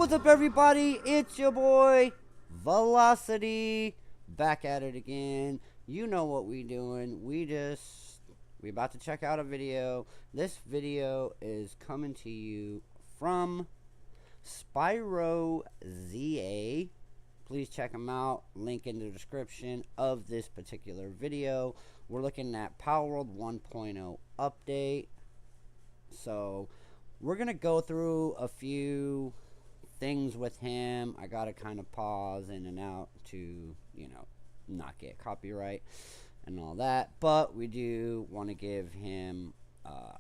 What's up, everybody? It's your boy Velocity, back at it again. You know what we doing. We about to check out a video. This video is coming to you from Spyro ZA. Please check them out. Link in the description of this particular video. We're looking at Palworld 1.0 update. So we're gonna go through a few things with him. I gotta kind of pause in and out to, not get copyright and all that. But we do want to give him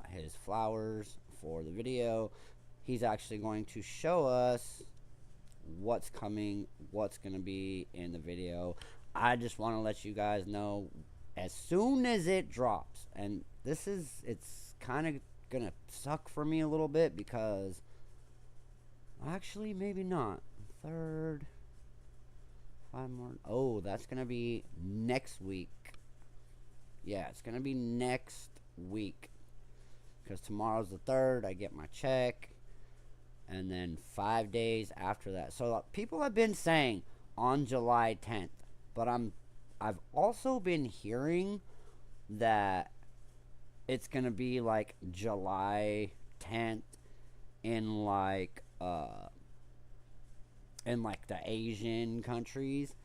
his flowers for the video. He's actually going to show us what's coming, what's going to be in the video. I just want to let you guys know as soon as it drops. And it's kind of going to suck for me a little bit because actually, maybe not. Third. 5 more. Oh, that's going to be next week. Yeah, it's going to be next week. Because tomorrow's the 3rd. I get my check. And then 5 days after that. So people have been saying on July 10th. But I've also been hearing that it's going to be like July 10th in like the Asian countries,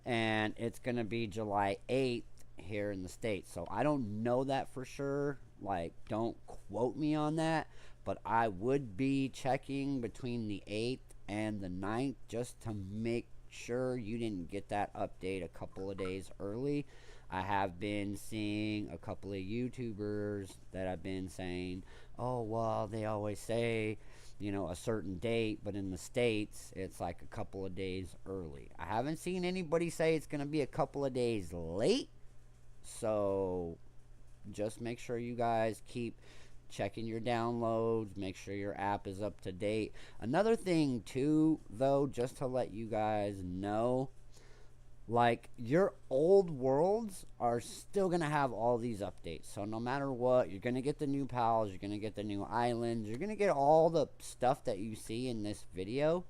and it's gonna be July 8th here in the States. So I don't know that for sure, like, don't quote me on that, but I would be checking between the 8th and the 9th just to make sure you didn't get that update a couple of days early. I have been seeing a couple of YouTubers that have been saying, oh, well, they always say, a certain date, but in the States, it's like a couple of days early. I haven't seen anybody say it's going to be a couple of days late. So just make sure you guys keep checking your downloads. Make sure your app is up to date. Another thing, too, though, just to let you guys know, like, your old worlds are still going to have all these updates. So no matter what, you're going to get the new pals, you're going to get the new islands, you're going to get all the stuff that you see in this video.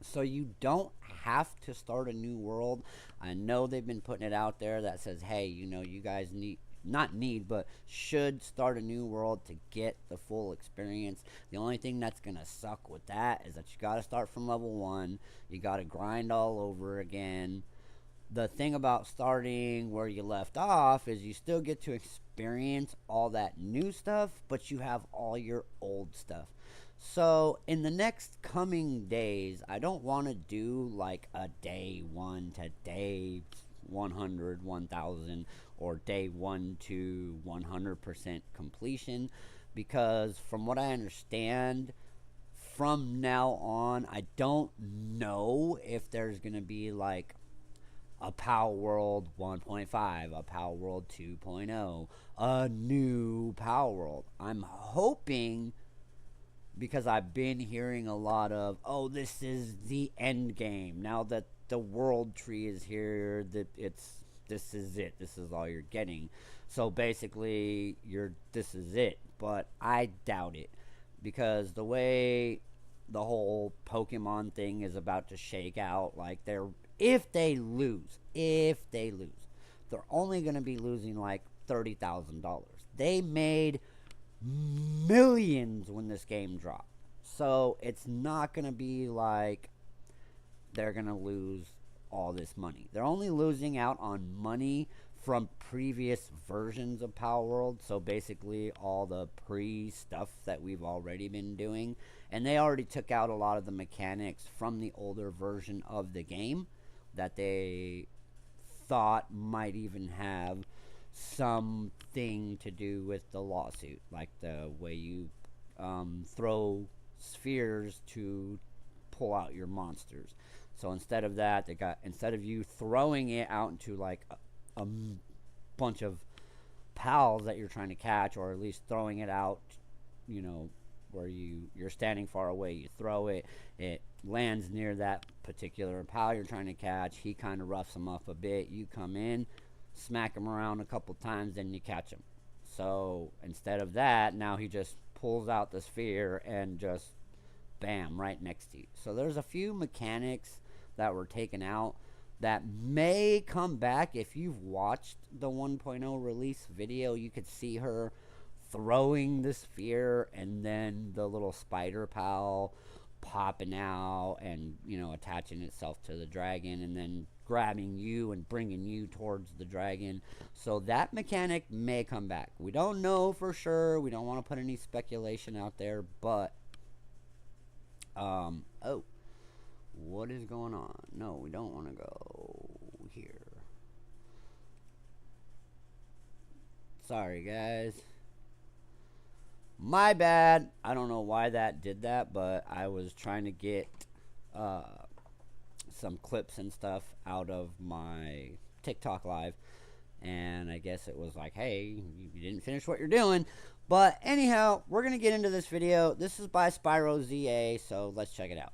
So you don't have to start a new world. I know they've been putting it out there that says, hey, you guys but should start a new world to get the full experience. The only thing that's going to suck with that is that you got to start from level 1. You got to grind all over again. The thing about starting where you left off is you still get to experience all that new stuff, but you have all your old stuff. So in the next coming days, I don't want to do like a day 1 to day 100, 1000, or day 1 to 100% completion, because from what I understand, from now on, I don't know if there's going to be like a Palworld 1.5, a Palworld 2.0, a new Palworld. I'm hoping, because I've been hearing a lot of, oh, this is the end game. Now that the world tree is here, that this is it. This is all you're getting. So basically, this is it. But I doubt it, because the way the whole Pokemon thing is about to shake out, like, if they lose, they're only going to be losing like $30,000. They made millions when this game dropped. So it's not going to be like they're going to lose all this money. They're only losing out on money from previous versions of Palworld. So basically all the pre-stuff that we've already been doing. And they already took out a lot of the mechanics from the older version of the game that they thought might even have something to do with the lawsuit. Like the way you throw spheres to pull out your monsters. So instead of that, instead of you throwing it out into like a bunch of pals that you're trying to catch, or at least throwing it out, where you're standing far away, you throw it, it lands near that particular pal you're trying to catch. He kind of roughs him up a bit. You come in, smack him around a couple times, then you catch him. So instead of that, now he just pulls out the sphere and just bam, right next to you. So there's a few mechanics that were taken out that may come back. If you've watched the 1.0 release video, you could see her throwing the sphere and then the little spider pal popping out and, you know, attaching itself to the dragon and then grabbing you and bringing you towards the dragon. So that mechanic may come back. We don't know for sure. We don't want to put any speculation out there, but oh, what is going on? No, we don't want to go here. Sorry, guys. My bad. I don't know why that did that, but I was trying to get some clips and stuff out of my TikTok live, and I guess it was like, hey, you didn't finish what you're doing. But anyhow, we're gonna get into this video. This is by Spyro ZA, so let's check it out.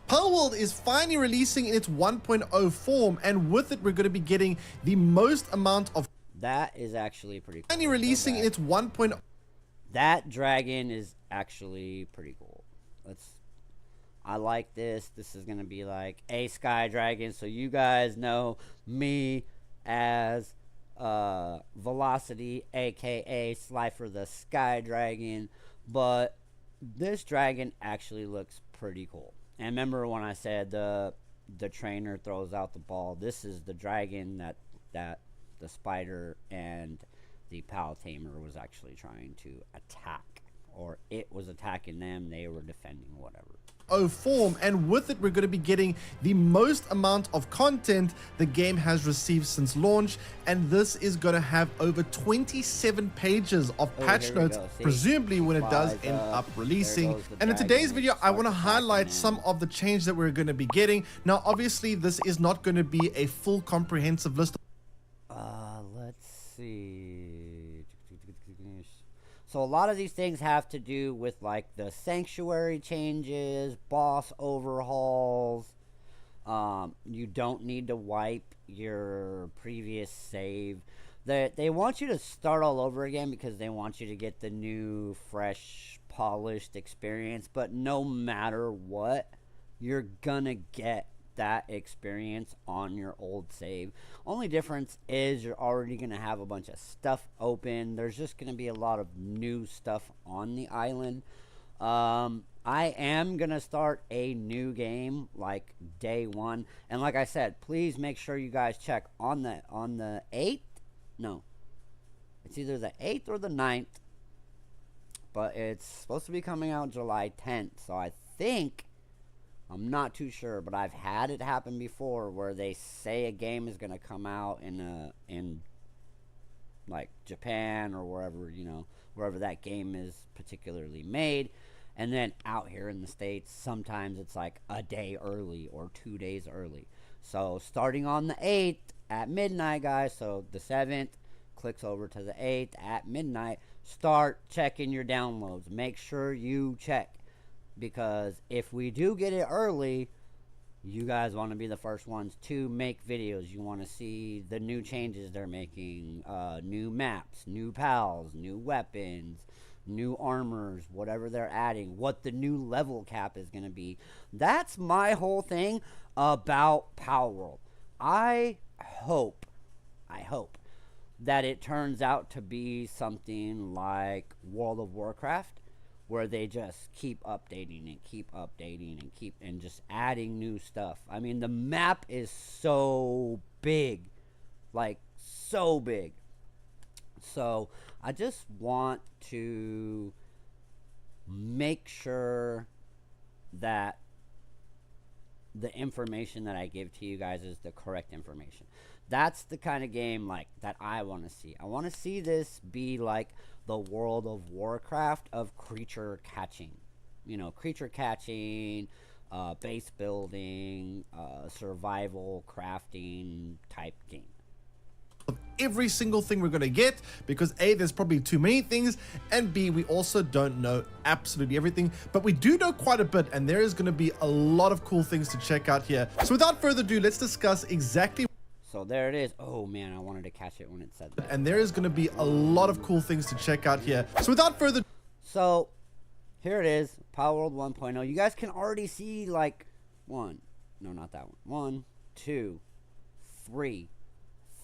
Palworld is finally releasing in its 1.0 form, and with it we're going to be getting the most amount of... That is actually pretty cool. Finally releasing in its 1.0... That dragon is actually pretty cool. I like this. This is going to be like a sky dragon, so you guys know me as Velocity, aka Slifer the Sky Dragon, but this dragon actually looks pretty cool. And remember when I said the trainer throws out the ball? This is the dragon that the spider and the pal tamer was actually trying to attack, or it was attacking them. They were defending, whatever. Form, and with it we're going to be getting the most amount of content the game has received since launch, and this is going to have over 27 pages of patch notes, presumably when it does end up releasing. And in today's video I want to highlight some of the changes that we're going to be getting. Now obviously this is not going to be a full comprehensive list. Let's see. So a lot of these things have to do with like the sanctuary changes, boss overhauls. You don't need to wipe your previous save. They want you to start all over again because they want you to get the new, fresh, polished experience. But no matter what, you're gonna get that experience on your old save. Only difference is you're already going to have a bunch of stuff open. There's just going to be a lot of new stuff on the island. I am going to start a new game like day one. And like I said, please make sure you guys check on the 8th. No, it's either the 8th or the 9th. But it's supposed to be coming out July 10th. So I think... I'm not too sure, but I've had it happen before where they say a game is going to come out in like Japan or wherever, you know, wherever that game is particularly made, and then out here in the States sometimes it's like a day early or 2 days early. So starting on the 8th at midnight, guys, so the 7th clicks over to the 8th at midnight, start checking your downloads. Make sure you check. Because if we do get it early, you guys want to be the first ones to make videos. You want to see the new changes they're making, new maps, new pals, new weapons, new armors, whatever they're adding, what the new level cap is going to be. That's my whole thing about Palworld. I hope that it turns out to be something like World of Warcraft, where they just keep updating and just adding new stuff. I mean, the map is so big, like so big. So I just want to make sure that the information that I give to you guys is the correct information. That's the kind of game like that I want to see. I want to see this be like the World of Warcraft of creature catching. You know, creature catching, base building, survival, crafting type game. Every single thing we're going to get, because A, there's probably too many things, and B, we also don't know absolutely everything, but we do know quite a bit, and there is going to be a lot of cool things to check out here. So without further ado, let's discuss exactly. So there it is. Oh man, I wanted to catch it when it said that. And there is going to be a lot of cool things to check out here. So without further... So Here it is, Palworld 1.0. You guys can already see like no, not that one. 1, 2, 3,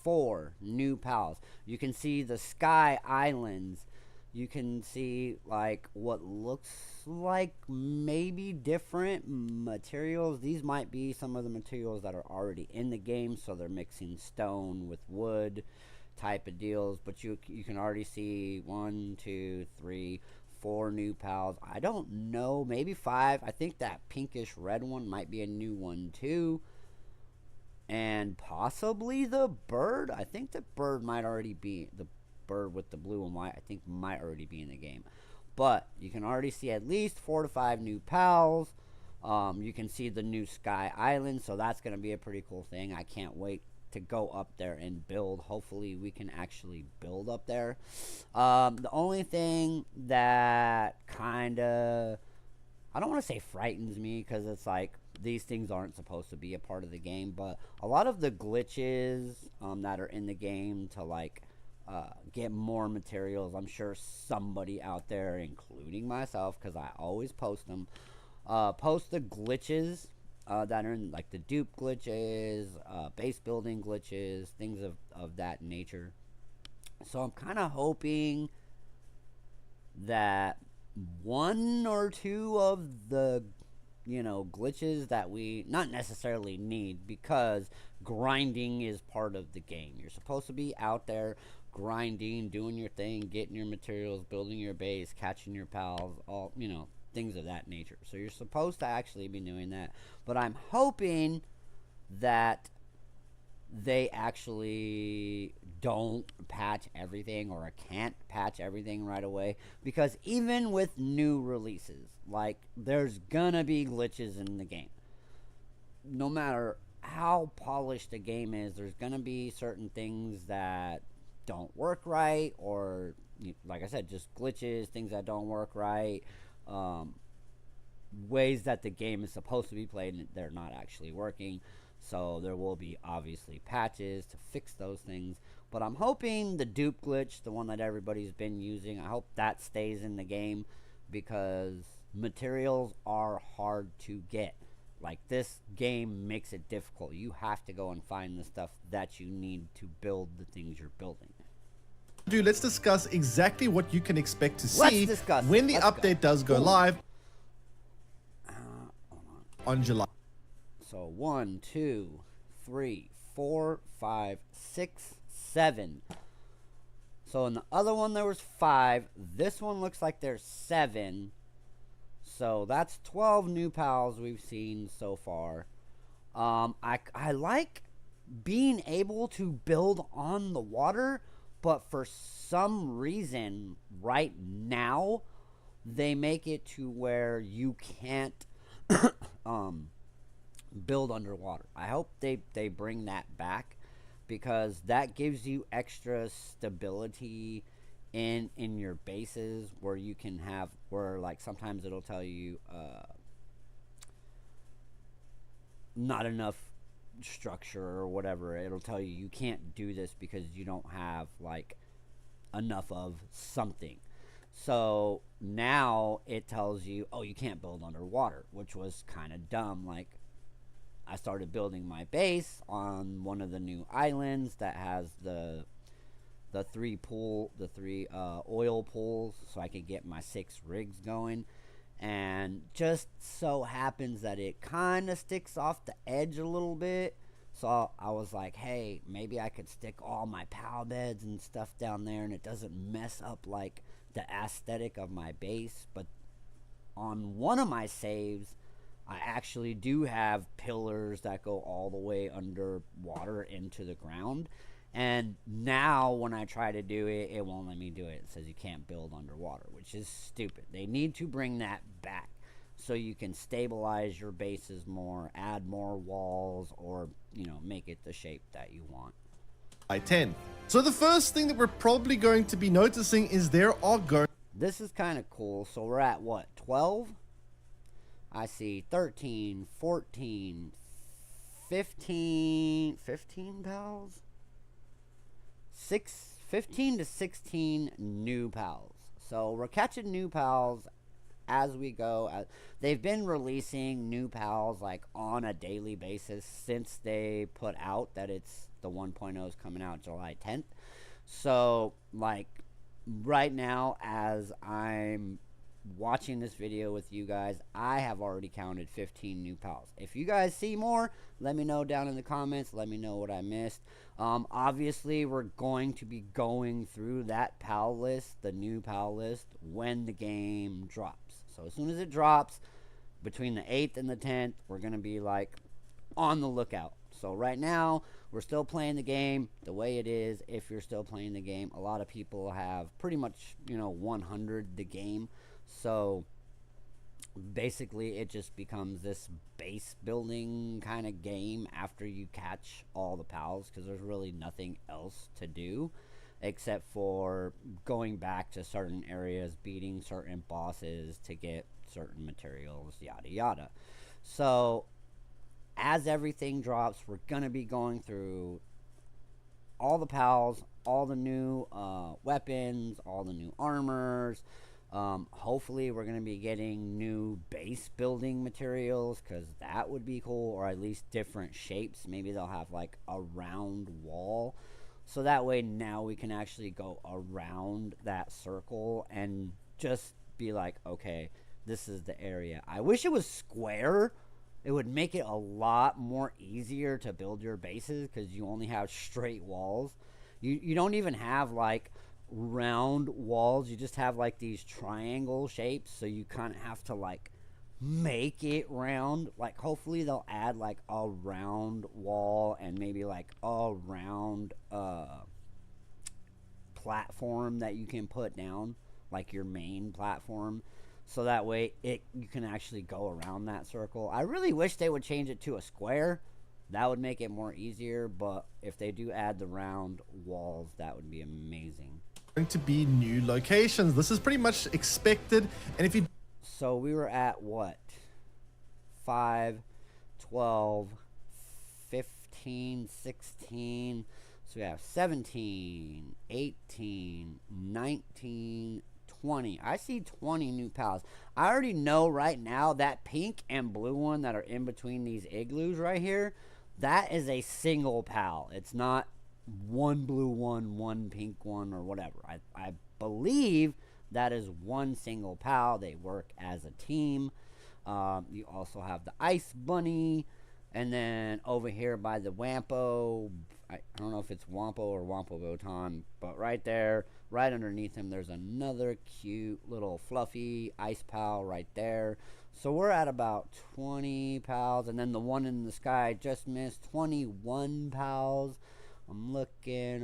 4 new pals. You can see the sky islands. You can see like what looks like maybe different materials. These might be some of the materials that are already in the game, so they're mixing stone with wood type of deals. But you can already see 1, 2, 3, 4 new pals. I don't know, maybe 5. I think that pinkish red one might be a new one too. And possibly the bird. I think the bird might already be the bird with the blue and white. I think might already be in the game. But you can already see at least 4 to 5 new pals. You can see the new Sky Island, so that's going to be a pretty cool thing. I can't wait to go up there and build. Hopefully we can actually build up there. The only thing that kind of, I don't want to say frightens me, because it's like these things aren't supposed to be a part of the game, but a lot of the glitches that are in the game to like get more materials. I'm sure somebody out there, including myself, because I always post them, post the glitches that are in, like the dupe glitches, base building glitches, things of that nature. So I'm kind of hoping that 1 or 2 of the glitches that we not necessarily need, because grinding is part of the game. You're supposed to be out there grinding, doing your thing, getting your materials, building your base, catching your pals, all things of that nature. So you're supposed to actually be doing that. But I'm hoping that they actually don't patch everything, or can't patch everything right away, because even with new releases, like, there's gonna be glitches in the game. No matter how polished the game is, there's gonna be certain things that don't work right, or like I said, just glitches, things that don't work right, ways that the game is supposed to be played and they're not actually working. So there will be obviously patches to fix those things. But I'm hoping the dupe glitch, the one that everybody's been using, I hope that stays in the game, because materials are hard to get. Like, this game makes it difficult. You have to go and find the stuff that you need to build the things you're building. Dude, let's discuss exactly what you can expect to see when the update does go live on July. So 1, 2, 3, 4, 5, 6, 7. So in the other one there was 5. This one looks like there's 7. So that's 12 new pals we've seen so far. I like being able to build on the water, but for some reason right now they make it to where you can't build underwater. I hope they bring that back, because that gives you extra stability in your bases, where you can have, where like sometimes it'll tell you not enough structure or whatever. It'll tell you you can't do this because you don't have like enough of something. So now it tells you, oh, you can't build underwater, which was kind of dumb. Like, I started building my base on one of the new islands that has the 3 oil pools, so I could get my 6 rigs going. And just so happens that it kind of sticks off the edge a little bit. So I was like, hey, maybe I could stick all my pal beds and stuff down there, and it doesn't mess up like the aesthetic of my base. But on one of my saves, I actually do have pillars that go all the way underwater into the ground. And now when I try to do it, it won't let me do it. It says you can't build underwater, which is stupid. They need to bring that back so you can stabilize your bases more, add more walls, or, make it the shape that you want. By 10. So the first thing that we're probably going to be noticing is there are This is kind of cool. So we're at what, 12? I see 13, 14, 15 pals? 15 to 16 new pals. So we're catching new pals as we go. They've been releasing new pals like on a daily basis since they put out that it's the 1.0 is coming out July 10th. So like right now, as I'm watching this video with you guys, I have already counted 15 new pals. If you guys see more, let me know down in the comments. Let me know what I missed. Obviously, we're going to be going through that pal list, the new pal list, when the game drops. So as soon as it drops, between the 8th and the 10th, we're going to be like on the lookout. So right now, we're still playing the game the way it is. If you're still playing the game, a lot of people have pretty much, 100 the game. So basically it just becomes this base building kind of game after you catch all the pals, because there's really nothing else to do except for going back to certain areas, beating certain bosses to get certain materials, yada yada. So as everything drops, we're gonna be going through all the pals, all the new weapons, all the new armors. Hopefully we're going to be getting new base building materials, because that would be cool, or at least different shapes. Maybe they'll have like a round wall, so that way now we can actually go around that circle and just be like, okay, this is the area. I wish it was square. It would make it a lot more easier to build your bases, because you only have straight walls. You don't even have like round walls. You just have like these triangle shapes, so you kind of have to like make it round. Like hopefully they'll add like a round wall and maybe like a round platform that you can put down, like your main platform, so that way you can actually go around that circle. I really wish they would change it to a square. That would make it more easier, but if they do add the round walls, that would be amazing. Going to be new locations. This is pretty much expected. And if you So we were at what? 5, 12, 15, 16. So we have 17, 18, 19, 20. I see 20 new pals. I already know right now that pink and blue one that are in between these igloos right here, that is a single pal. It's not one blue one, one pink one, or whatever. I believe that is one single pal. They work as a team. You also have the ice bunny, and then over here by the Wampo, I don't know if it's Wampo or Wampo Botan, but right there, right underneath him, there's another cute little fluffy ice pal right there. So we're at about 20 pals, and then the one in the sky just missed 21 pals. I'm looking.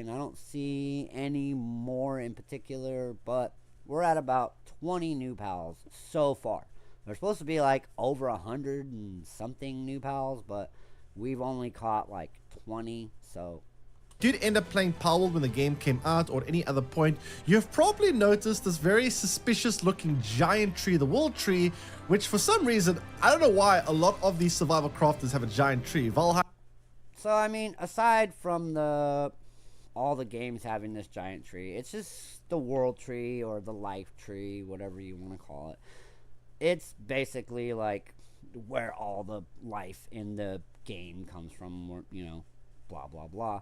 I don't see any more in particular, but we're at about 20 new pals so far. There's supposed to be like over 100 and something new pals, but we've only caught like 20, so did end up playing Palworld when the game came out, or at any other point, you've probably noticed this very suspicious looking giant tree, the world tree, which for some reason, I don't know why, a lot of these survival crafters have a giant tree. Valheim. So I mean, aside from all the games having this giant tree, it's just the world tree or the life tree, whatever you want to call it. It's basically like where all the life in the game comes from, blah blah blah.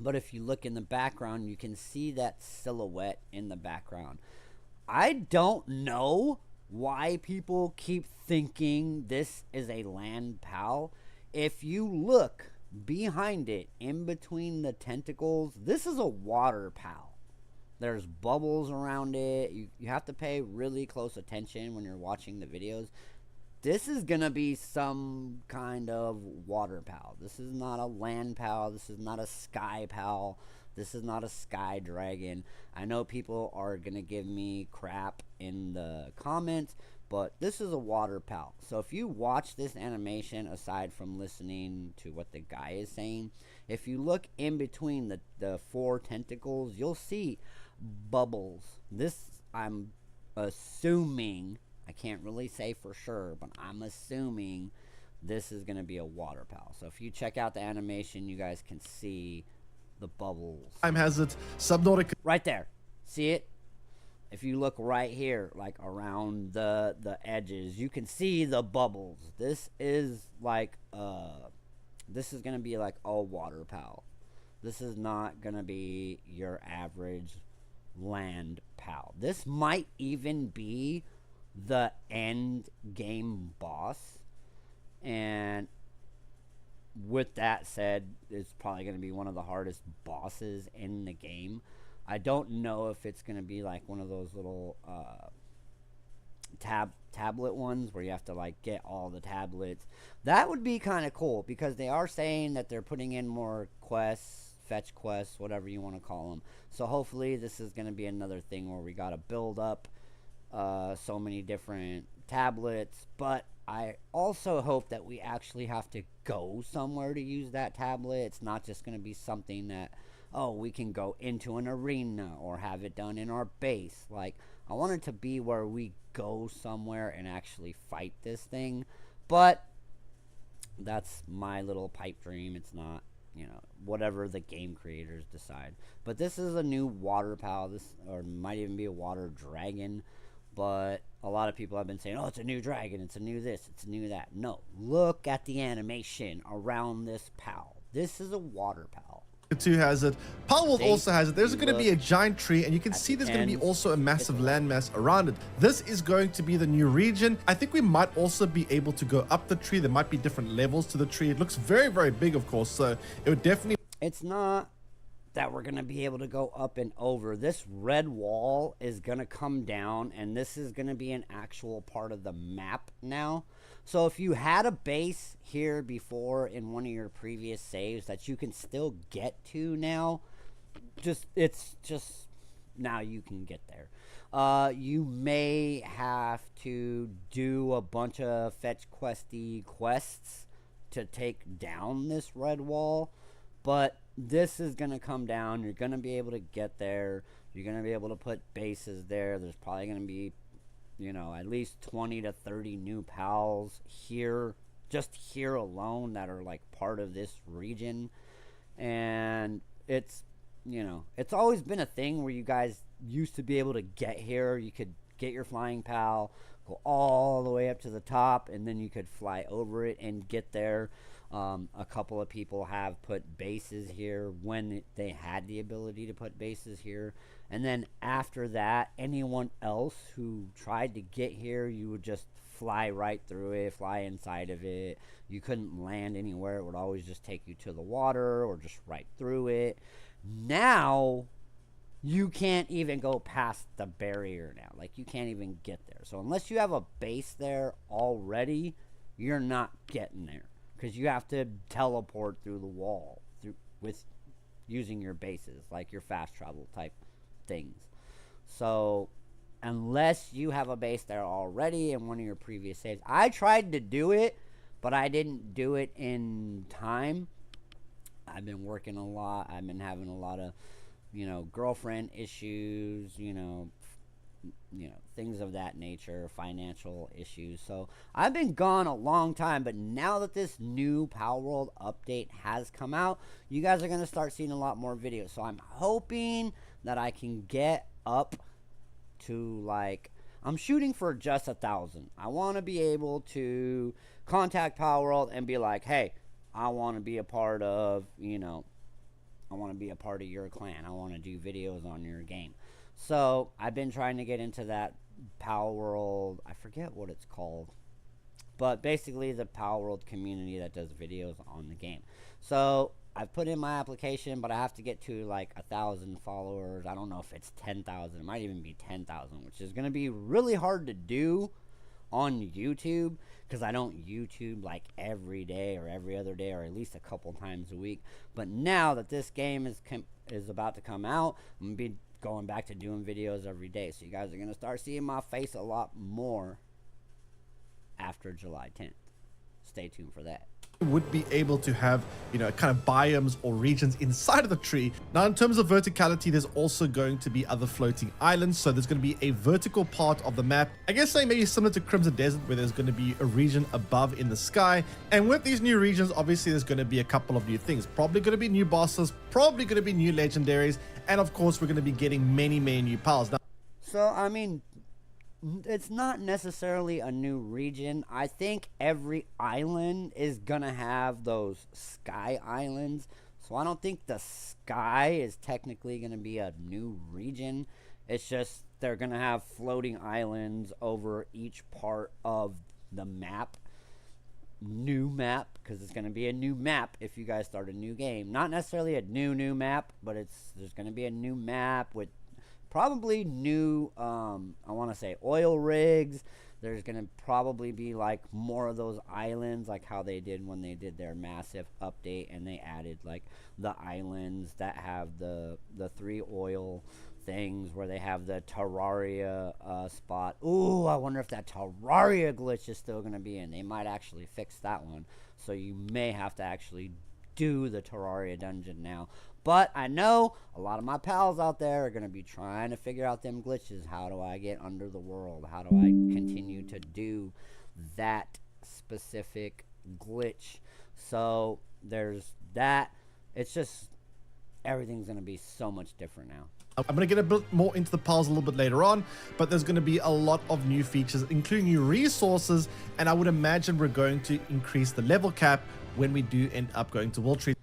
But if you look in the background, you can see that silhouette in the background. I don't know why people keep thinking this is a land pal. If you look behind it, in between the tentacles, this is a water pal. There's bubbles around it. You have to pay really close attention when you're watching the videos. This is going to be some kind of water pal. This is not a land pal. This is not a sky pal. This is not a sky dragon. I know people are going to give me crap in the comments, but this is a water pal. So if you watch this animation, aside from listening to what the guy is saying, if you look in between the 4 tentacles, you'll see bubbles. This, I'm assuming, I can't really say for sure, but I'm assuming this is going to be a water pal. So if you check out the animation, you guys can see the bubbles. Has it Subnautica right there. See it? if you look right here, like around the edges, you can see the bubbles. This is like this is gonna be like a water pal. This is not gonna be your average land pal. This might even be the end game boss. And with that said, it's probably going to be one of the hardest bosses in the game. I don't know if it's going to be like one of those little tablet ones where you have to like get all the tablets. That would be kind of cool, because they are saying that they're putting in more quests, fetch quests, whatever you want to call them. So hopefully this is going to be another thing where we got to build up so many different tablets. But I also hope that we actually have to go somewhere to use that tablet. It's not just going to be something that, oh, we can go into an arena or have it done in our base. Like, I want it to be where we go somewhere and actually fight this thing. But that's my little pipe dream. It's not, you know, whatever the game creators decide. But this is a new water pal. This, or might even be a water dragon. But a lot of people have been saying, oh, it's a new dragon, it's a new this, it's a new that. No, look at the animation around this pal. This is a water pal. 2 has it. Palworld also has it. There's going to be a giant tree, and you can see there's going to be also a massive landmass around it. This is going to be the new region. I think we might also be able to go up the tree. There might be different levels to the tree. It looks very, very big, of course, so it would definitely... It's not that we're going to be able to go up and over. This red wall is going to come down, and this is going to be an actual part of the map now. So if you had a base here before in one of your previous saves that you can still get to now, it's just now you can get there. You may have to do a bunch of fetch questy quests to take down this red wall, but this is going to come down. You're going to be able to get there. You're going to be able to put bases there. There's probably going to be, you know, at least 20 to 30 new pals here, just here alone, that are like part of this region. And it's, you know, it's always been a thing where you guys used to be able to get here. You could get your flying pal, go all the way up to the top, and then you could fly over it and get there. A couple of people have put bases here when they had the ability to put bases here. And then after that, anyone else who tried to get here, you would just fly right through it, fly inside of it. You couldn't land anywhere. It would always just take you to the water or just right through it. Now, you can't even go past the barrier now. Like, you can't even get there. So unless you have a base there already, you're not getting there, because you have to teleport through the wall with using your bases, like your fast travel type things. So unless you have a base there already in one of your previous saves, I tried to do it, but I didn't do it in time. I've been working a lot. I've been having a lot of, you know, girlfriend issues, you know, things of that nature, financial issues. So I've been gone a long time, but now that this new Palworld update has come out, you guys are going to start seeing a lot more videos. So I'm hoping that I can get up to, like, I'm shooting for just 1,000. I want to be able to contact Palworld and be like, hey, I want to be a part of, you know, I want to be a part of your clan. I want to do videos on your game. So I've been trying to get into that Palworld, I forget what it's called, but basically the Palworld community that does videos on the game. So I've put in my application, but I have to get to like 1,000 followers. I don't know if it's 10,000. It might even be 10,000, which is going to be really hard to do on YouTube, because I don't YouTube like every day or every other day, or at least a couple times a week. But now that this game is about to come out, I'm going to be going back to doing videos every day. So you guys are going to start seeing my face a lot more after July 10th. Stay tuned for that. Would be able to have, you know, kind of biomes or regions inside of the tree. Now, in terms of verticality, there's also going to be other floating islands. So there's going to be a vertical part of the map, I guess, say maybe similar to Crimson Desert, where there's going to be a region above in the sky. And with these new regions, obviously there's going to be a couple of new things. Probably going to be new bosses, probably going to be new legendaries, and of course we're going to be getting many new pals. Now, So, I mean, it's not necessarily a new region. I think every island is gonna have those sky islands. So I don't think the sky is technically gonna be a new region. It's just they're gonna have floating islands over each part of the map. New map, because it's gonna be a new map if you guys start a new game. Not necessarily a new map, but there's gonna be a new map with probably new I want to say oil rigs. There's gonna probably be like more of those islands, like how they did when they did their massive update and they added like the islands that have the three oil things, where they have the Terraria spot. Ooh, I wonder if that Terraria glitch is still gonna be in. They might actually fix that one, so you may have to actually do the Terraria dungeon now. But I know a lot of my pals out there are going to be trying to figure out them glitches. How do I get under the world? How do I continue to do that specific glitch? So there's that. It's just everything's going to be so much different now. I'm going to get a bit more into the pals a little bit later on, but there's going to be a lot of new features, including new resources, and I would imagine we're going to increase the level cap when we do end up going to World Tree.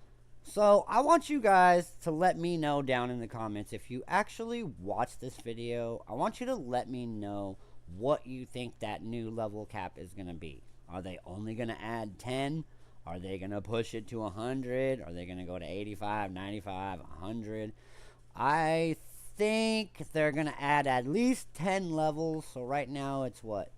So I want you guys to let me know down in the comments if you actually watch this video. I want you to let me know what you think that new level cap is going to be. Are they only going to add 10? Are they going to push it to 100? Are they going to go to 85, 95, 100? I think they're going to add at least 10 levels. So right now it's what,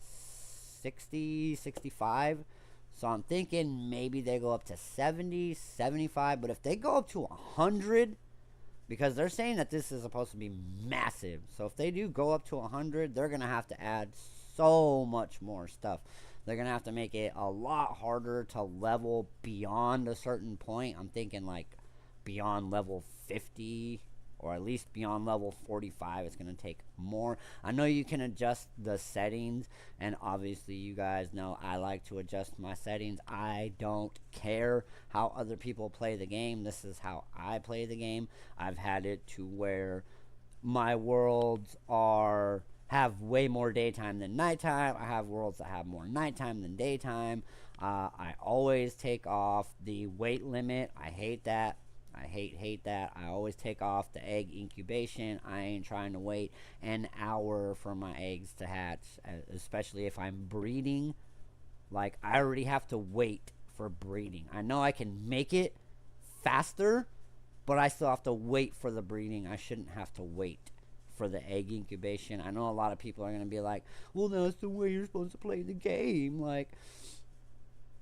60, 65? So I'm thinking maybe they go up to 70, 75. But if they go up to 100, because they're saying that this is supposed to be massive. So if they do go up to 100, they're going to have to add so much more stuff. They're going to have to make it a lot harder to level beyond a certain point. I'm thinking like beyond level 50, or at least beyond level 45. It's going to take more. I know you can adjust the settings, and obviously you guys know I like to adjust my settings. I don't care how other people play the game. This is how I play the game. I've had it to where my worlds have way more daytime than nighttime. I have worlds that have more nighttime than daytime. I always take off the weight limit. I hate that. I hate that. I always take off the egg incubation. I ain't trying to wait an hour for my eggs to hatch, especially if I'm breeding. Like, I already have to wait for breeding. I know I can make it faster, but I still have to wait for the breeding. I shouldn't have to wait for the egg incubation. I know a lot of people are going to be like, well, that's the way you're supposed to play the game. Like,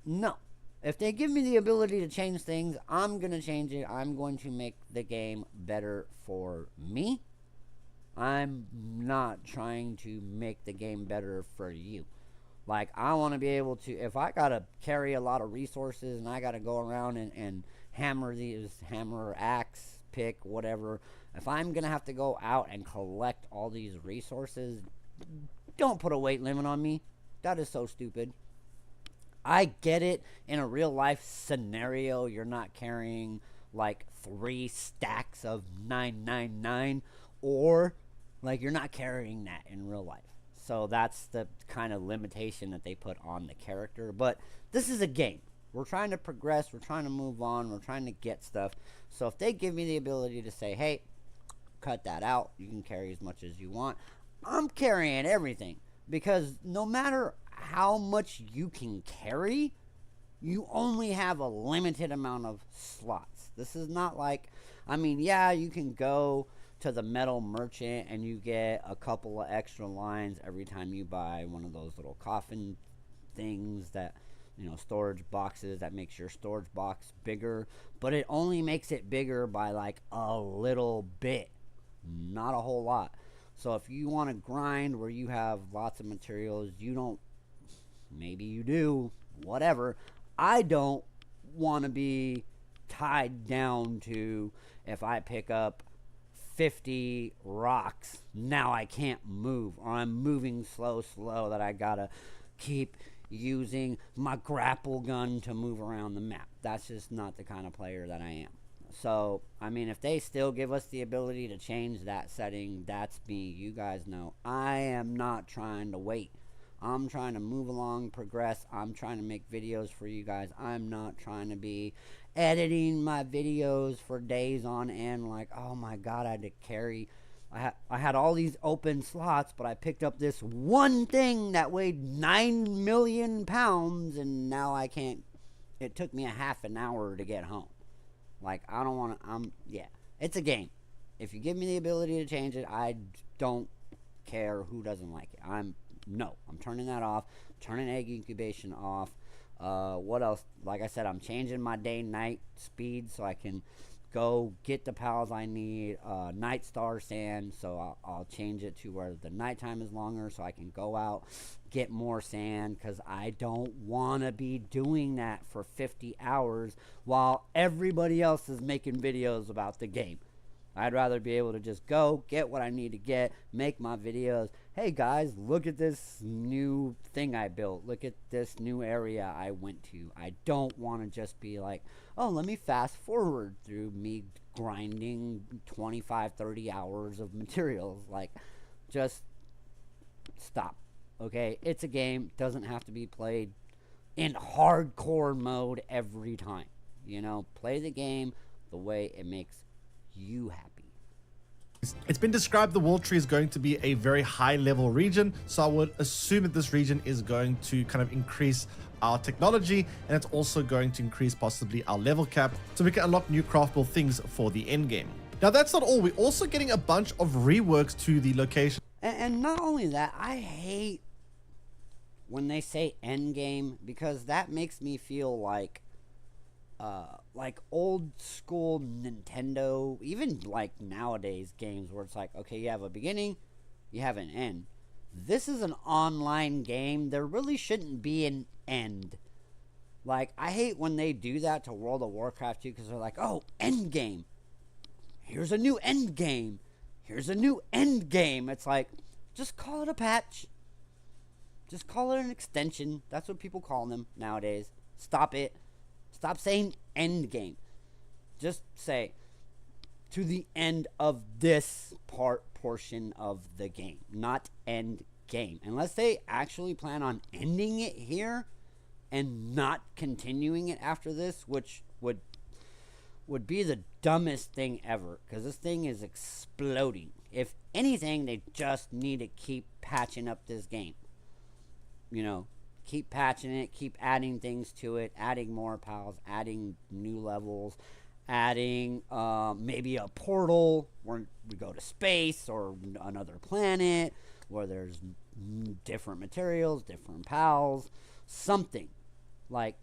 no. If they give me the ability to change things, I'm going to change it. I'm going to make the game better for me. I'm not trying to make the game better for you. Like, I want to be able to, if I got to carry a lot of resources and I got to go around and hammer or axe, pick, whatever. If I'm going to have to go out and collect all these resources, don't put a weight limit on me. That is so stupid. I get it, in a real life scenario, you're not carrying like 3 stacks of 999, or like you're not carrying that in real life. So that's the kind of limitation that they put on the character. But this is a game. We're trying to progress, we're trying to move on, we're trying to get stuff. So if they give me the ability to say, hey, cut that out, you can carry as much as you want, I'm carrying everything. Because no matter how much you can carry, you only have a limited amount of slots. This is not like, I mean, yeah, you can go to the metal merchant and you get a couple of extra lines every time you buy one of those little coffin things that, you know, storage boxes that makes your storage box bigger, but it only makes it bigger by like a little bit, not a whole lot. So if you want to grind where you have lots of materials, you don't, maybe you do, whatever. I don't want to be tied down to, if I pick up 50 rocks, now I can't move, or I'm moving slow that I gotta keep using my grapple gun to move around the map. That's just not the kind of player that I am. So, I mean, if they still give us the ability to change that setting, that's me. You guys know I am not trying to wait. I'm trying to move along, progress. I'm trying to make videos for you guys. I'm not trying to be editing my videos for days on end. Like, oh my God, I had to carry. I had all these open slots, but I picked up this one thing that weighed 9 million pounds, and now I can't. It took me a half an hour to get home. Like, I don't want to. Yeah, it's a game. If you give me the ability to change it, I don't care who doesn't like it. I'm turning that off. Turning egg incubation off. What else? Like I said, I'm changing my day-night speed so I can go get the pals I need. Night star sand, so I'll change it to where the nighttime is longer so I can go out, get more sand, because I don't want to be doing that for 50 hours while everybody else is making videos about the game. I'd rather be able to just go, get what I need to get, make my videos. Hey guys, look at this new thing I built. Look at this new area I went to. I don't want to just be like, oh, let me fast forward through me grinding 25, 30 hours of materials. Like, just stop. Okay? It's a game. Doesn't have to be played in hardcore mode every time. You know, play the game the way it makes you happy. It's been described the World Tree is going to be a very high level region, so I would assume that this region is going to kind of increase our technology, and it's also going to increase possibly our level cap so we can unlock new craftable things for the end game. Now that's not all, we're also getting a bunch of reworks to the location. And not only that, I hate when they say end game, because that makes me feel like old school Nintendo, even like nowadays games where it's like, okay, you have a beginning, you have an end. This is an online game. There really shouldn't be an end. Like, I hate when they do that to World of Warcraft 2, because they're like, oh, end game. Here's a new end game. Here's a new end game. It's like, just call it a patch. Just call it an extension. That's what people call them nowadays. Stop it. Stop saying end game. Just say to the end of this portion of the game, not end game. Unless they actually plan on ending it here and not continuing it after this, which would be the dumbest thing ever, because this thing is exploding. If anything, they just need to keep patching up this game. You know, keep patching it, keep adding things to it, adding more pals, adding new levels, adding maybe a portal where we go to space or another planet where there's different materials, different pals, something. Like,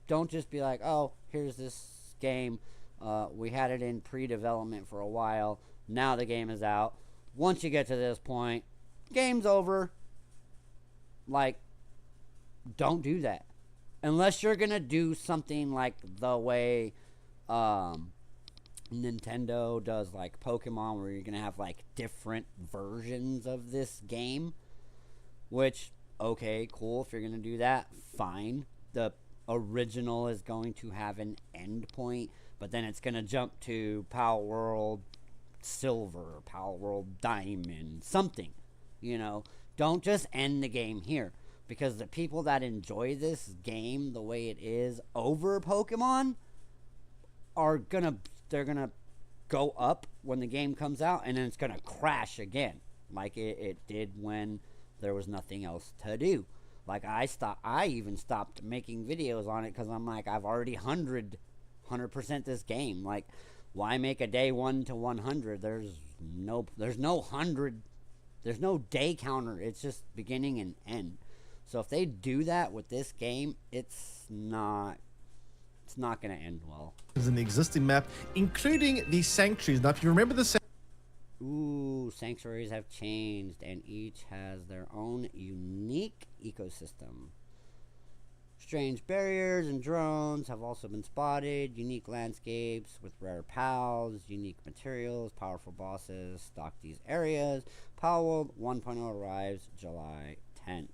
don't just be like, oh, here's this game. We had it in pre-development for a while. Now the game is out. Once you get to this point, game's over. Like, don't do that. Unless you're going to do something like the way Nintendo does, like Pokemon, where you're going to have, like, different versions of this game. Which, okay, cool. If you're going to do that, fine. The original is going to have an end point, but then it's going to jump to Palworld Silver, Palworld Diamond, something. You know, don't just end the game here. Because the people that enjoy this game the way it is over Pokemon they're gonna go up when the game comes out, and then it's gonna crash again, like it did when there was nothing else to do. Like, I even stopped making videos on it because I'm like, I've already 100% this game. Like, why make a day 1 to 100? There's no 100. There's no day counter. It's just beginning and end. So if they do that with this game, it's not going to end well. In the existing map, including the sanctuaries. Now, if you remember the sanctuaries have changed, and each has their own unique ecosystem. Strange barriers and drones have also been spotted. Unique landscapes with rare pals, unique materials, powerful bosses stock these areas. Palworld 1.0 arrives July 10th.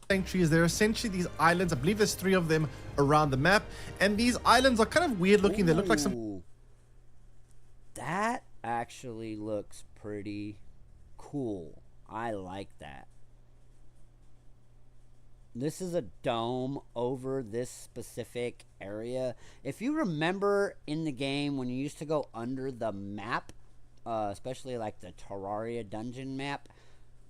Sanctuaries, they're essentially these islands. I believe there's 3 of them around the map, and these islands are kind of weird looking. They look like some That actually looks pretty cool. I like that. This is a dome over this specific area. If you remember in the game when you used to go under the map, especially like the Terraria dungeon map,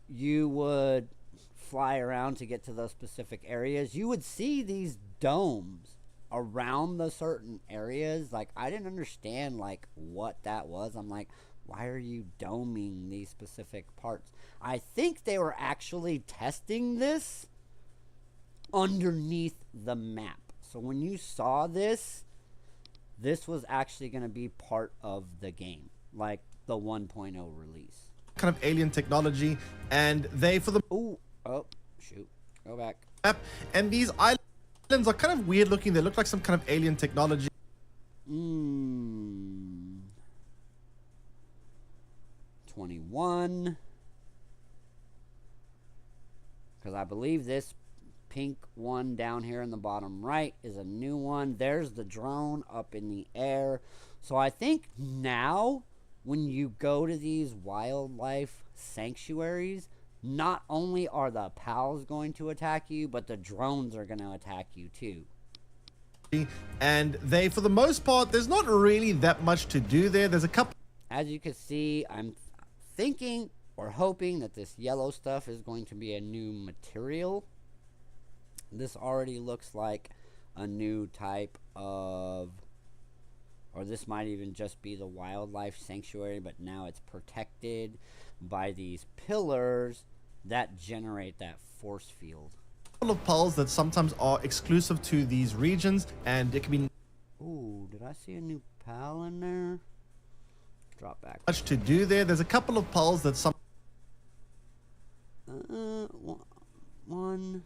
you would fly around to get to those specific areas. You would see these domes around the certain areas. Like, I didn't understand like what that was. I'm like, why are you doming these specific parts? I think they were actually testing this underneath the map. So when you saw this, this was actually going to be part of the game, like the 1.0 release. Kind of alien technology, and they for the oh shoot, go back. map. And these islands are kind of weird looking. They look like some kind of alien technology. 21, because I believe this pink one down here in the bottom right is a new one. There's the drone up in the air. So I think now when you go to these wildlife sanctuaries, not only are the pals going to attack you, but the drones are going to attack you too. And they, for the most part, there's not really that much to do there. There's a couple. As you can see, I'm thinking or hoping that this yellow stuff is going to be a new material. This already looks like a new type of, or this might even just be the wildlife sanctuary, but now it's protected by these pillars that generate that force field. Of pulls that sometimes are exclusive to these regions, and it can be. Ooh, did I see a new pal in there? Drop back. Much to do there. There's a couple of pulls that some. One,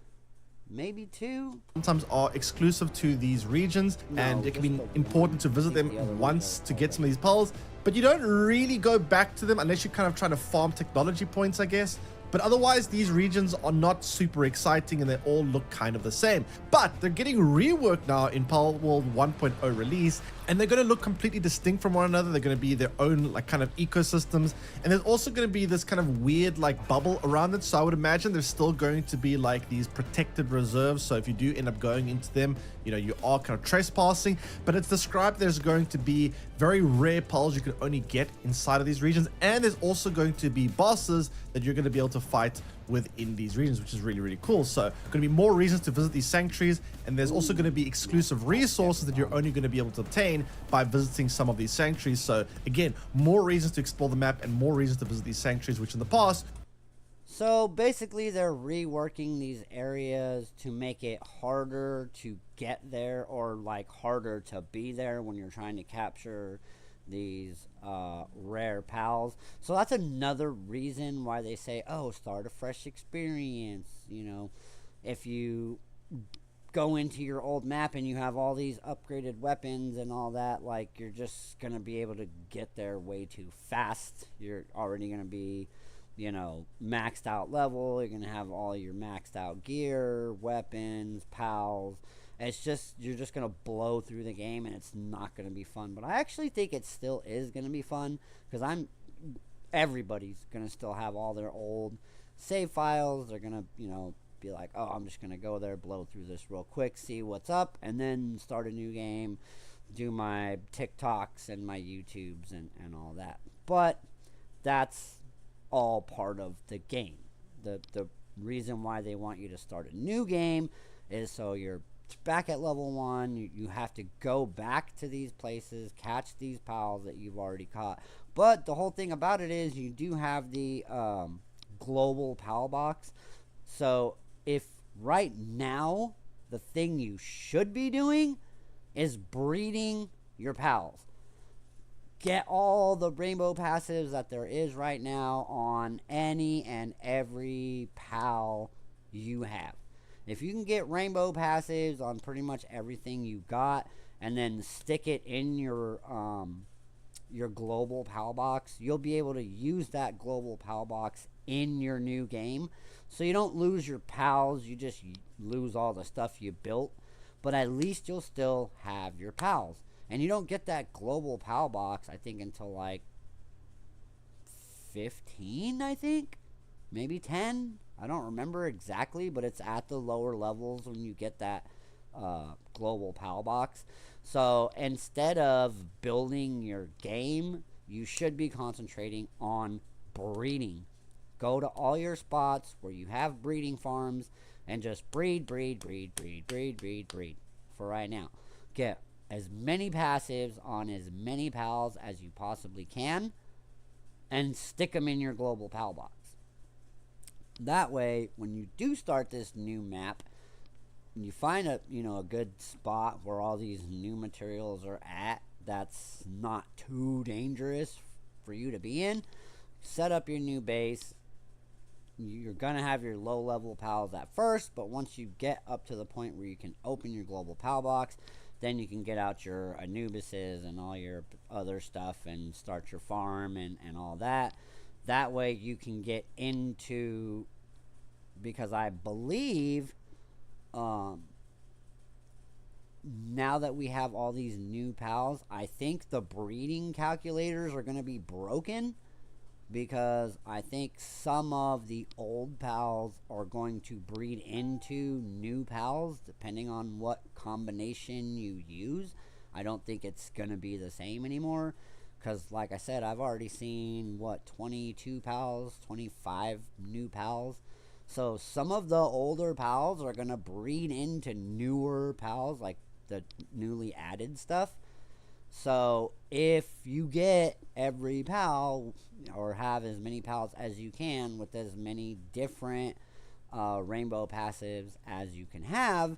maybe two. Sometimes are exclusive to these regions, and it can be important to visit them once to get some of these pulls. But you don't really go back to them unless you're kind of trying to farm technology points, I guess. But otherwise, these regions are not super exciting, and they all look kind of the same. But they're getting reworked now in Palworld 1.0 release, and they're going to look completely distinct from one another. They're going to be their own like kind of ecosystems, and there's also going to be this kind of weird like bubble around it. So I would imagine there's still going to be like these protected reserves. So if you do end up going into them, you know, you are kind of trespassing. But it's described there's going to be very rare pulls you can only get inside of these regions, and there's also going to be bosses that you're going to be able to fight within these regions, which is really, really cool. So going to be more reasons to visit these sanctuaries, and there's also going to be exclusive resources that you're only going to be able to obtain by visiting some of these sanctuaries. So again, more reasons to explore the map and more reasons to visit these sanctuaries, which in the past. So basically they're reworking these areas to make it harder to get there, or like harder to be there when you're trying to capture these rare pals. So that's another reason why they say, oh, start a fresh experience. You know, if you go into your old map and you have all these upgraded weapons and all that, like, you're just gonna be able to get there way too fast. You're already gonna be, you know, maxed out level. You're gonna have all your maxed out gear, weapons, pals. It's just, you're just going to blow through the game, and it's not going to be fun. But I actually think it still is going to be fun, because everybody's going to still have all their old save files. They're going to, you know, be like, oh, I'm just going to go there, blow through this real quick, see what's up, and then start a new game, do my TikToks and my YouTubes and all that. But that's all part of the game. The reason why they want you to start a new game is so you're back at level 1. You have to go back to these places, catch these pals that you've already caught. But the whole thing about it is you do have the global pal box. So if right now the thing you should be doing is breeding your pals, get all the rainbow passives that there is right now on any and every pal you have. If you can get rainbow passives on pretty much everything you got, and then stick it in your global pal box, you'll be able to use that global pal box in your new game. So you don't lose your pals, you just lose all the stuff you built, but at least you'll still have your pals. And you don't get that global PAL box, I think, until like 15, I think. Maybe 10. I don't remember exactly, but it's at the lower levels when you get that global PAL box. So instead of building your game, you should be concentrating on breeding. Go to all your spots where you have breeding farms and just breed for right now. Get as many passives on as many pals as you possibly can and stick them in your global PAL box. That way, when you do start this new map, you find a good spot where all these new materials are at that's not too dangerous for you to be in. Set up your new base. You're gonna have your low level pals at first, but once you get up to the point where you can open your global PAL box, then you can get out your Anubises and all your other stuff and start your farm and all that. That way you can get into, because I believe now that we have all these new pals, I think the breeding calculators are going to be broken, because I think some of the old pals are going to breed into new pals depending on what combination you use. I don't think it's going to be the same anymore, because like I said, I've already seen 22 pals, 25 new pals. So some of the older pals are going to breed into newer pals, like the newly added stuff. So if you get every pal, or have as many pals as you can with as many different rainbow passives as you can have,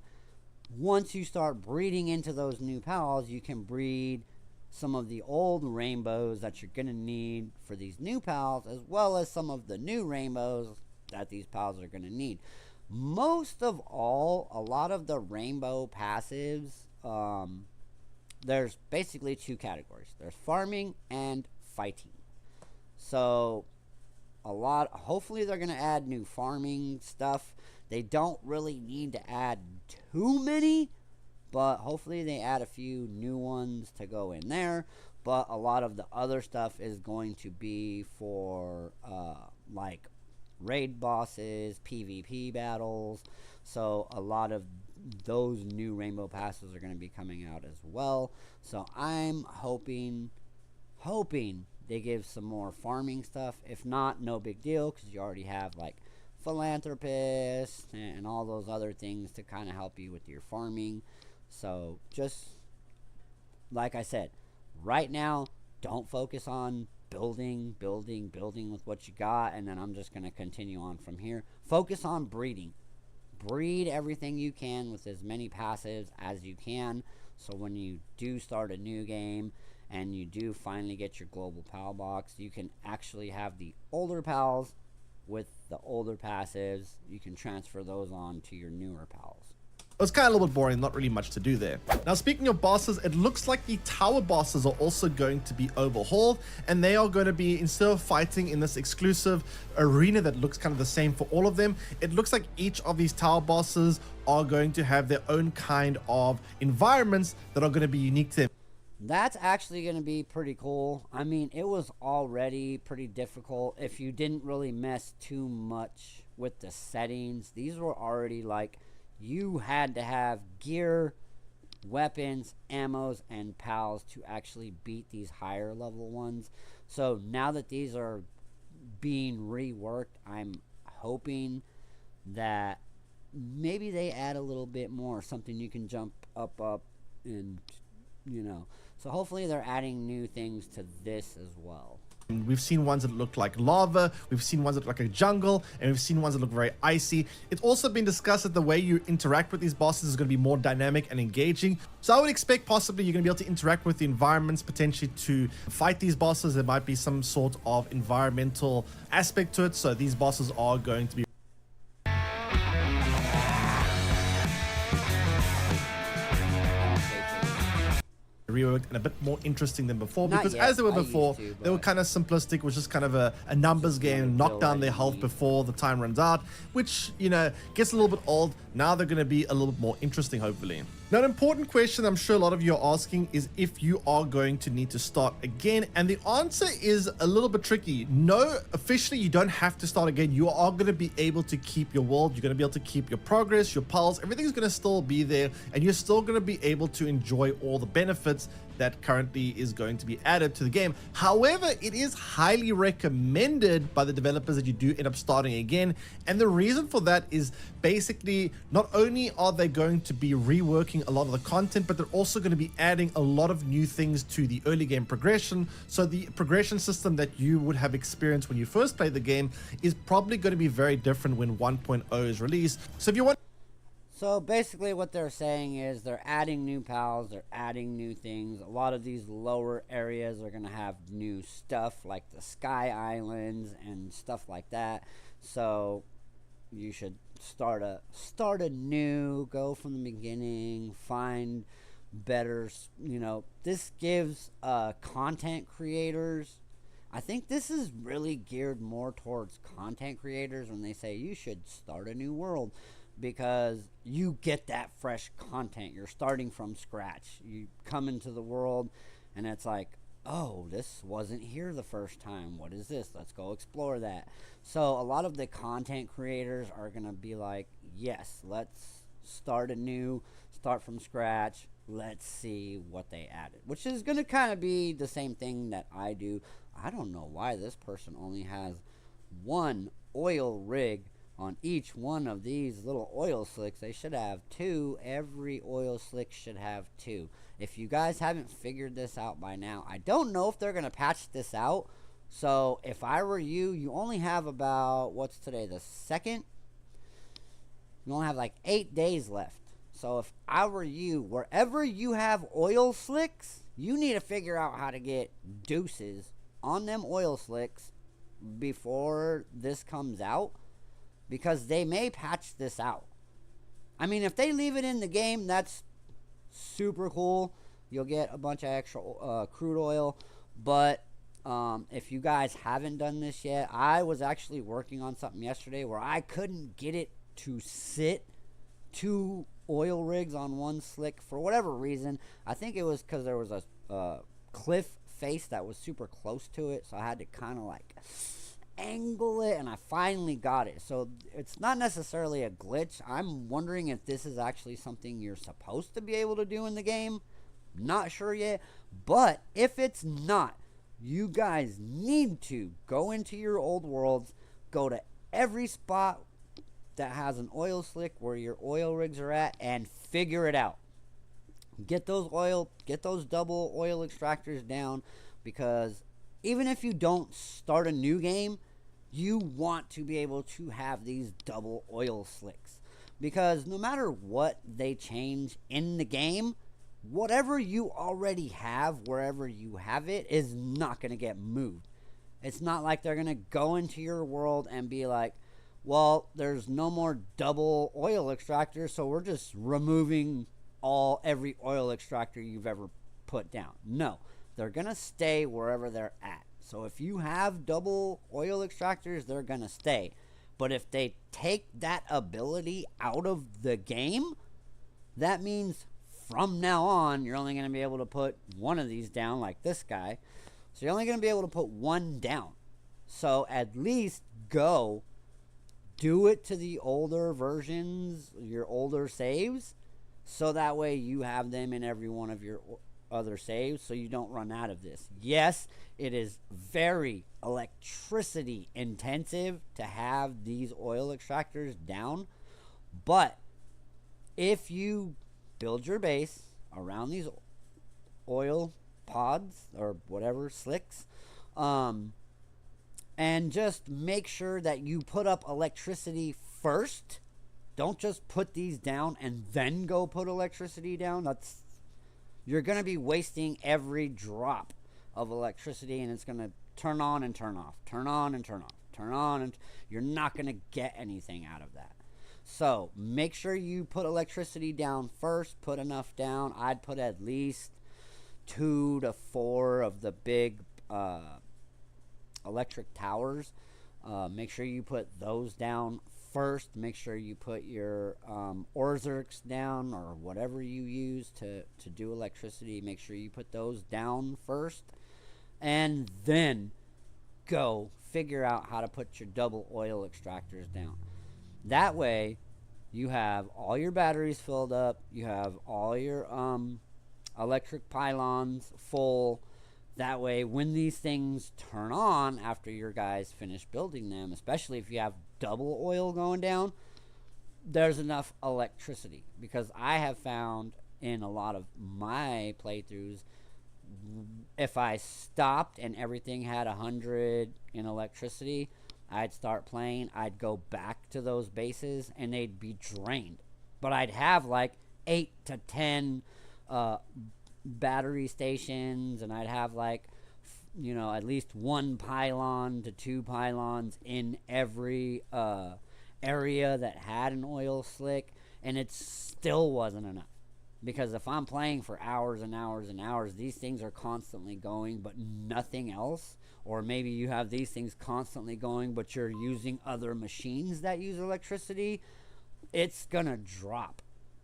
once you start breeding into those new pals, you can breed some of the old rainbows that you're going to need for these new pals, as well as some of the new rainbows that these pals are going to need. Most of all, a lot of the rainbow passives, there's basically two categories. There's farming and fighting. So hopefully they're going to add new farming stuff. They don't really need to add too many, but hopefully they add a few new ones to go in there. But a lot of the other stuff is going to be for like raid bosses, PvP battles. So a lot of those new rainbow passes are going to be coming out as well. So I'm hoping they give some more farming stuff. If not, no big deal, because you already have like philanthropists and all those other things to kind of help you with your farming. So just like I said, right now, don't focus on building with what you got, and then I'm just going to continue on from here. Focus on breeding. Breed everything you can with as many passives as you can, so when you do start a new game and you do finally get your global PAL box, you can actually have the older pals with the older passives. You can transfer those on to your newer pals. It was kind of a little bit boring, not really much to do there. Now, speaking of bosses, it looks like the tower bosses are also going to be overhauled, and they are going to be, instead of fighting in this exclusive arena that looks kind of the same for all of them, it looks like each of these tower bosses are going to have their own kind of environments that are going to be unique to them. That's actually going to be pretty cool. I mean, it was already pretty difficult if you didn't really mess too much with the settings. These were already like, you had to have gear, weapons, ammos, and pals to actually beat these higher level ones. So now that these are being reworked, I'm hoping that maybe they add a little bit more, something you can jump up and, you know. So hopefully they're adding new things to this as well. We've seen ones that look like lava, we've seen ones that look like a jungle, and we've seen ones that look very icy. It's also been discussed that the way you interact with these bosses is going to be more dynamic and engaging. So I would expect possibly you're going to be able to interact with the environments potentially to fight these bosses. There might be some sort of environmental aspect to it. So these bosses are going to be reworked and a bit more interesting than before, because as they were before, they were kind of simplistic. It was just kind of a numbers game, knock down their health before the time runs out, which, you know, gets a little bit old. Now they're going to be a little bit more interesting, hopefully. Now, an important question I'm sure a lot of you are asking is if you are going to need to start again. And the answer is a little bit tricky. No, officially, you don't have to start again. You are going to be able to keep your world. You're going to be able to keep your progress, your pulse. Everything's going to still be there. And you're still going to be able to enjoy all the benefits that currently is going to be added to the game. However, it is highly recommended by the developers that you do end up starting again. And the reason for that is basically not only are they going to be reworking a lot of the content, but they're also going to be adding a lot of new things to the early game progression. So the progression system that you would have experienced when you first played the game is probably going to be very different when 1.0 is released. So if you want... So basically what they're saying is they're adding new pals, they're adding new things. A lot of these lower areas are going to have new stuff like the Sky Islands and stuff like that. So you should start anew, go from the beginning, find better, this gives content creators. I think this is really geared more towards content creators when they say you should start a new world, because you get that fresh content. You're starting from scratch. You come into the world and it's like, oh, this wasn't here the first time. What is this? Let's go explore that. So a lot of the content creators are going to be like, yes, let's start anew, start from scratch. Let's see what they added, which is going to kind of be the same thing that I do. I don't know why this person only has one oil rig on each one of these little oil slicks. They should have two. Every oil slick should have two. If you guys haven't figured this out by now, I don't know if they're going to patch this out. So if I were you, you only have about, what's today, the 2nd? You only have like 8 days left. So if I were you, wherever you have oil slicks, you need to figure out how to get deuces on them oil slicks before this comes out, because they may patch this out. I mean, if they leave it in the game, that's super cool. You'll get a bunch of extra crude oil. But if you guys haven't done this yet, I was actually working on something yesterday where I couldn't get it to sit 2 oil rigs on one slick for whatever reason. I think it was because there was a cliff face that was super close to it, so I had to kind of like angle it, and I finally got it. So it's not necessarily a glitch. I'm wondering if this is actually something you're supposed to be able to do in the game. Not sure yet, but if it's not, you guys need to go into your old worlds, go to every spot that has an oil slick where your oil rigs are at, and figure it out. Get those double oil extractors down, because even if you don't start a new game, you want to be able to have these double oil slicks, because no matter what they change in the game, whatever you already have, wherever you have it, is not going to get moved. It's not like they're going to go into your world and be like, well, there's no more double oil extractors, so we're just removing every oil extractor you've ever put down. No, they're going to stay wherever they're at. So if you have double oil extractors, they're going to stay. But if they take that ability out of the game, that means from now on, you're only going to be able to put one of these down, like this guy. So you're only going to be able to put one down. So at least go do it to the older versions, your older saves, so that way you have them in every one of your other saves, so you don't run out of this. Yes, it is very electricity intensive to have these oil extractors down, but if you build your base around these oil pods or whatever slicks, and just make sure that you put up electricity first. Don't just put these down and then go put electricity down. You're going to be wasting every drop of electricity, and it's going to turn on and turn off, turn on and turn off, turn on, and you're not going to get anything out of that. So make sure you put electricity down first. Put enough down. I'd put at least 2 to 4 of the big electric towers. Make sure you put those down first. Make sure you put your Orzerks down, or whatever you use to do electricity. Make sure you put those down first, and then go figure out how to put your double oil extractors down. That way you have all your batteries filled up, you have all your electric pylons full. That way, when these things turn on after your guys finish building them, especially if you have double oil going down, there's enough electricity. Because I have found in a lot of my playthroughs, if I stopped and everything had 100 in electricity, I'd start playing, I'd go back to those bases, and they'd be drained. But I'd have like 8 to 10 battery stations, and I'd have like, you know, at least 1 pylon to 2 pylons in every area that had an oil slick, and it still wasn't enough. Because if I'm playing for hours and hours and hours, these things are constantly going, but nothing else. Or maybe you have these things constantly going, but you're using other machines that use electricity. It's going to drop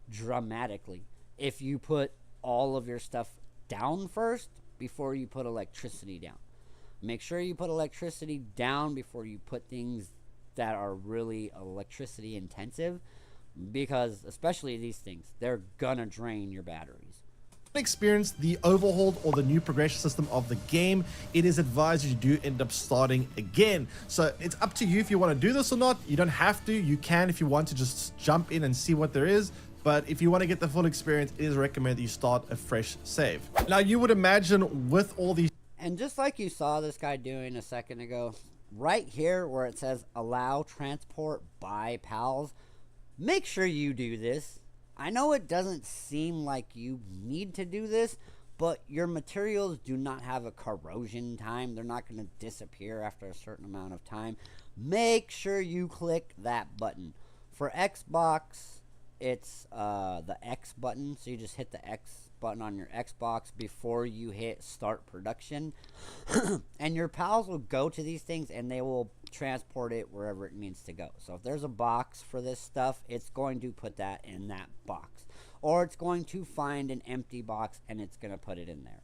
dramatically if you put all of your stuff down first before you put electricity down. Make sure you put electricity down before you put things that are really electricity intensive, because especially these things, they're gonna drain your batteries. Experience the overhauled or the new progression system of the game, it is advised you do end up starting again. So it's up to you if you want to do this or not. You don't have to. You can if you want to just jump in and see what there is. But if you want to get the full experience, it is recommended that you start a fresh save. Now, you would imagine with all these... And just like you saw this guy doing a second ago, right here where it says allow transport by pals, make sure you do this. I know it doesn't seem like you need to do this, but your materials do not have a corrosion time. They're not going to disappear after a certain amount of time. Make sure you click that button. For Xbox, it's the X button, so you just hit the X button on your Xbox before you hit start production. And your pals will go to these things and they will transport it wherever it needs to go. So if there's a box for this stuff, it's going to put that in that box, or it's going to find an empty box and it's going to put it in there.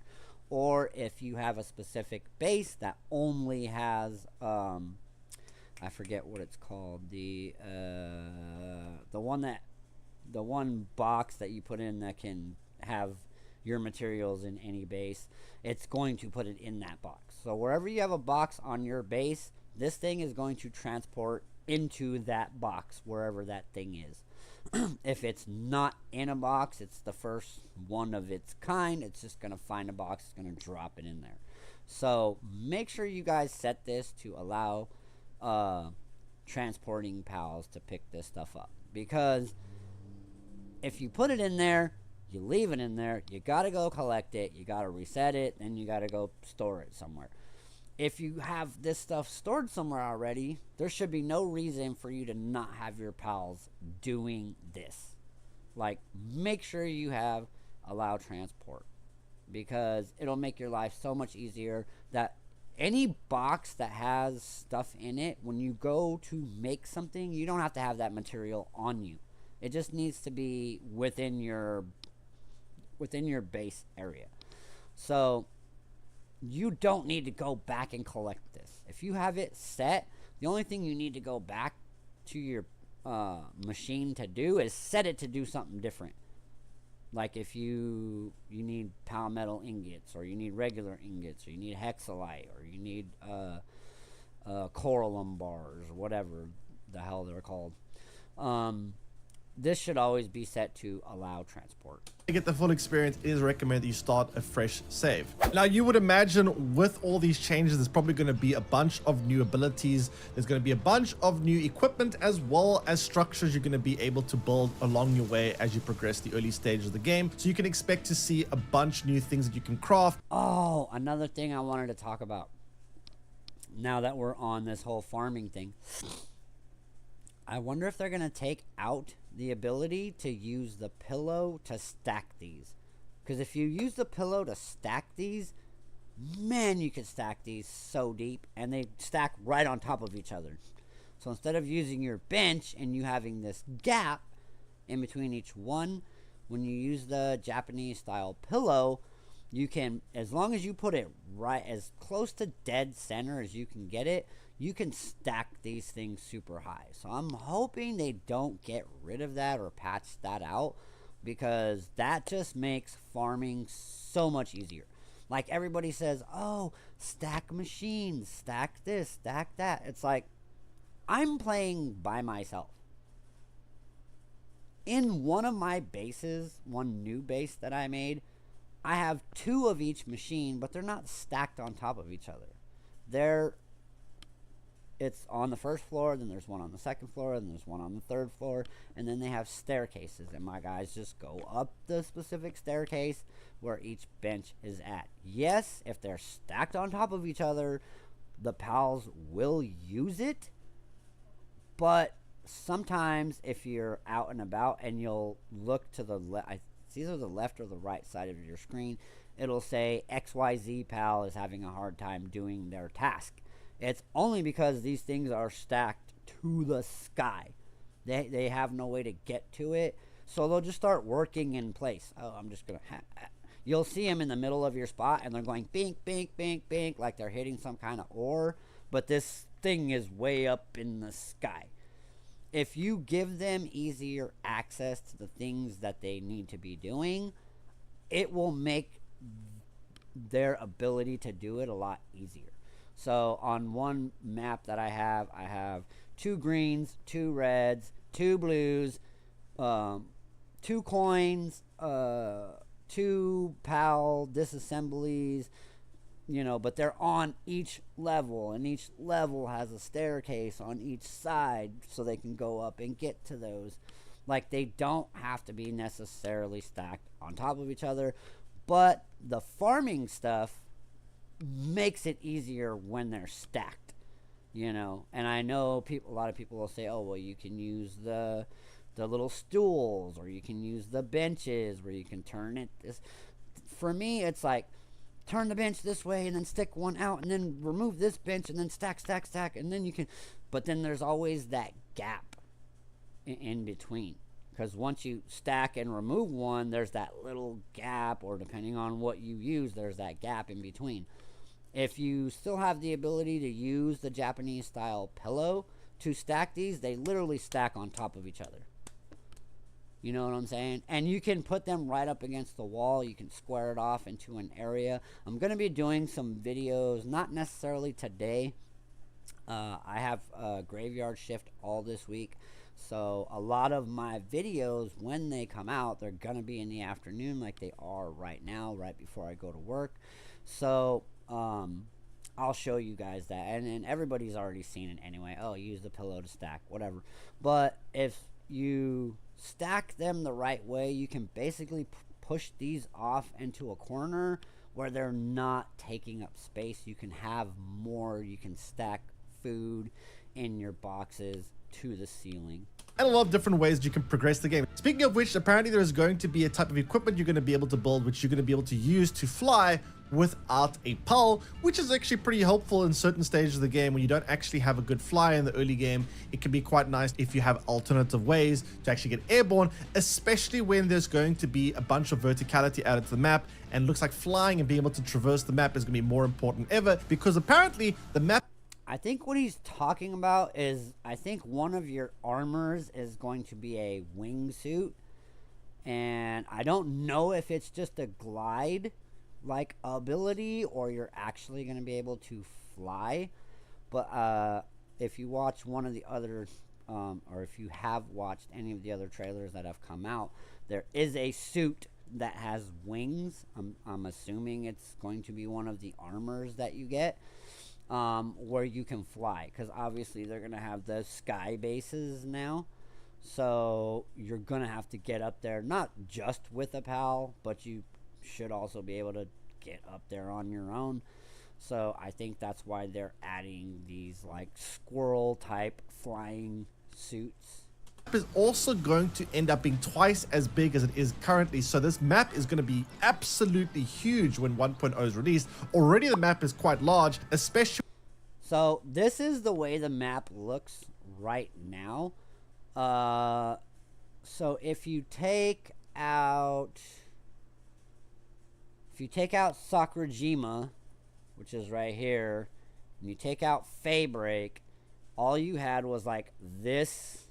Or if you have a specific base that only has I forget what it's called, the one box that you put in that can have your materials in any base, it's going to put it in that box. So wherever you have a box on your base, this thing is going to transport into that box, wherever that thing is. If it's not in a box, it's the first one of its kind, it's just going to find a box, it's going to drop it in there. So make sure you guys set this to allow transporting pals to pick this stuff up. Because if you put it in there, you leave it in there, you got to go collect it, you got to reset it, then you got to go store it somewhere. If you have this stuff stored somewhere already, there should be no reason for you to not have your pals doing this. Like, make sure you have allow transport, because it'll make your life so much easier. That any box that has stuff in it, when you go to make something, you don't have to have that material on you. It just needs to be within your base area. So you don't need to go back and collect this. If you have it set, the only thing you need to go back to your machine to do is set it to do something different. Like if you need palmetto ingots, or you need regular ingots, or you need hexalite, or you need coralum bars, or whatever the hell they're called. This should always be set to allow transport. To get the full experience, it is recommended that you start a fresh save. Now, you would imagine with all these changes, there's probably going to be a bunch of new abilities. There's going to be a bunch of new equipment, as well as structures you're going to be able to build along your way as you progress the early stages of the game. So you can expect to see a bunch of new things that you can craft. Oh, another thing I wanted to talk about, now that we're on this whole farming thing, I wonder if they're going to take out the ability to use the pillow to stack these. Because if you use the pillow to stack these, man, you could stack these so deep, and they stack right on top of each other. So instead of using your bench and you having this gap in between each one, when you use the Japanese style pillow, you can, as long as you put it right as close to dead center as you can get it, you can stack these things super high. So I'm hoping they don't get rid of that or patch that out, because that just makes farming so much easier. Like everybody says, oh, stack machines, stack this, stack that. It's like, I'm playing by myself. In one of my bases, one new base that I made, I have 2 of each machine, but they're not stacked on top of each other. It's on the first floor, then there's one on the second floor, then there's one on the third floor, and then they have staircases, and my guys just go up the specific staircase where each bench is at. Yes, if they're stacked on top of each other, the pals will use it, but sometimes if you're out and about and you'll look to the left, it's either the left or the right side of your screen, it'll say XYZ pal is having a hard time doing their task. It's only because these things are stacked to the sky. They have no way to get to it, so they'll just start working in place. Oh, I'm just going to... You'll see them in the middle of your spot, and they're going bink, bink, bink, bink, like they're hitting some kind of ore, but this thing is way up in the sky. If you give them easier access to the things that they need to be doing, it will make their ability to do it a lot easier. So on one map that I have 2 greens, 2 reds, 2 blues, 2 coins, 2 PAL disassemblies, but they're on each level, and each level has a staircase on each side so they can go up and get to those. Like, they don't have to be necessarily stacked on top of each other, but the farming stuff makes it easier when they're stacked, and I know a lot of people will say, oh, well, you can use the little stools, or you can use the benches where you can turn it this. For me, it's like, turn the bench this way and then stick one out, and then remove this bench and then stack, and then you can, but then there's always that gap in between, because once you stack and remove one, there's that little gap, or depending on what you use, there's that gap in between. If you still have the ability to use the Japanese style pillow to stack these, they literally stack on top of each other. You know what I'm saying? And you can put them right up against the wall. You can square it off into an area. I'm going to be doing some videos, not necessarily today. I have a graveyard shift all this week. So a lot of my videos, when they come out, they're going to be in the afternoon like they are right now, right before I go to work. So I'll show you guys that. And everybody's already seen it anyway. Oh, use the pillow to stack, whatever. But if you stack them the right way, you can basically push these off into a corner where they're not taking up space. You can have more. You can stack food in your boxes to the ceiling. And a lot of different ways you can progress the game. Speaking of which, apparently there is going to be a type of equipment you're going to be able to build, which you're going to be able to use to fly without a PAL, which is actually pretty helpful in certain stages of the game when you don't actually have a good fly in the early game. It can be quite nice if you have alternative ways to actually get airborne, especially when there's going to be a bunch of verticality added to the map, and it looks like flying and being able to traverse the map is going to be more important ever, because apparently the map... I think what he's talking about is, I think one of your armors is going to be a wingsuit, and I don't know if it's just a glide like ability or you're actually going to be able to fly. But if you watch one of the other or if you have watched any of the other trailers that have come out, there is a suit that has wings. I'm assuming it's going to be one of the armors that you get, where you can fly, because obviously they're going to have the sky bases now. So you're going to have to get up there, not just with a PAL, but you should also be able to get up there on your own. So I think that's why they're adding these like squirrel type flying suits. is also going to end up being twice as big as it is currently. So this map is going to be absolutely huge when 1.0 is released. Already the map is quite large, especially. So this is the way the map looks right now. So if you take out Sakurajima, which is right here, and you take out Faybreak, all you had was like this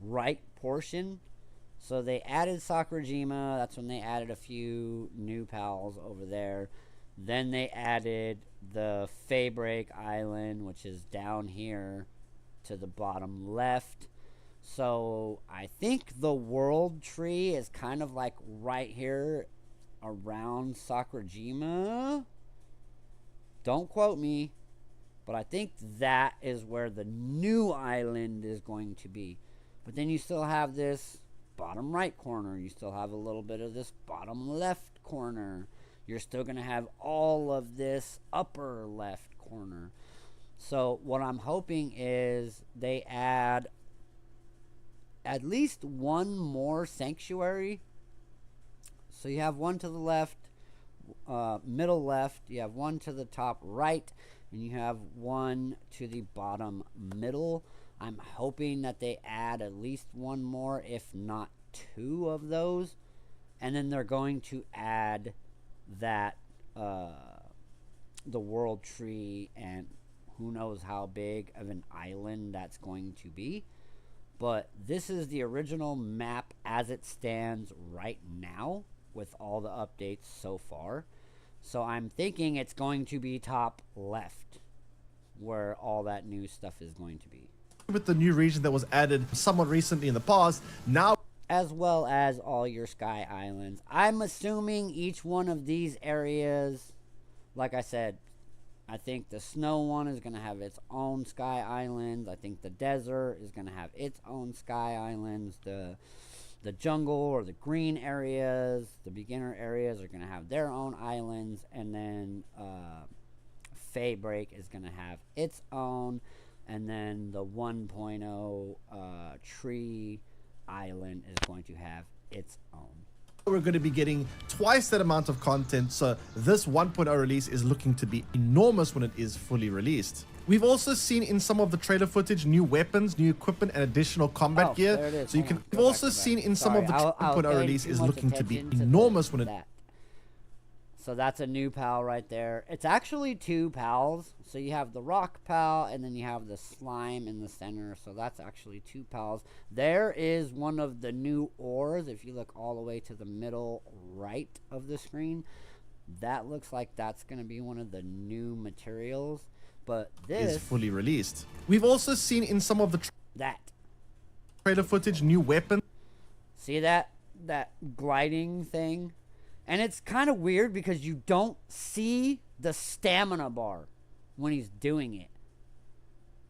right portion. So they added Sakurajima. That's when they added a few new pals over there. Then they added the Faybreak Island, which is down here to the bottom left. So I think the world tree is kind of like right here around Sakurajima. Don't quote me, but I think that is where the new island is going to be. But then you still have this bottom right corner. You still have a little bit of this bottom left corner. You're still going to have all of this upper left corner. So what I'm hoping is they add at least one more sanctuary. So you have one to the left, middle left. You have one to the top right. And you have one to the bottom middle. I'm hoping that they add at least one more, if not two of those. And then they're going to add that the world tree, and who knows how big of an island that's going to be. But this is the original map as it stands right now with all the updates so far. So I'm thinking it's going to be top left where all that new stuff is going to be. With the new region that was added somewhat recently in the past, now as well as all your sky islands. I'm assuming each one of these areas, like I said, I think the snow one is going to have its own sky islands. I think the desert is going to have its own sky islands. The jungle or the green areas, the beginner areas are going to have their own islands. And then Faybreak is going to have its own. And then the 1.0 tree island is going to have its own. we're going to be getting twice that amount of content, so this 1.0 release is looking to be enormous when it is fully released. We've also seen in some of the trailer footage new weapons, new equipment, and additional combat gear. So you can. We've also seen in some of the 1.0 release is looking to be enormous when it. So that's a new pal right there. It's actually two pals. So you have the rock pal, and then you have the slime in the center. So that's actually two pals. There is one of the new ores. If you look all the way to the middle right of the screen, that looks like that's going to be one of the new materials. But this is fully released. We've also seen in some of the trailer footage new weapons. See that gliding thing? And it's kind of weird because you don't see the stamina bar when he's doing it.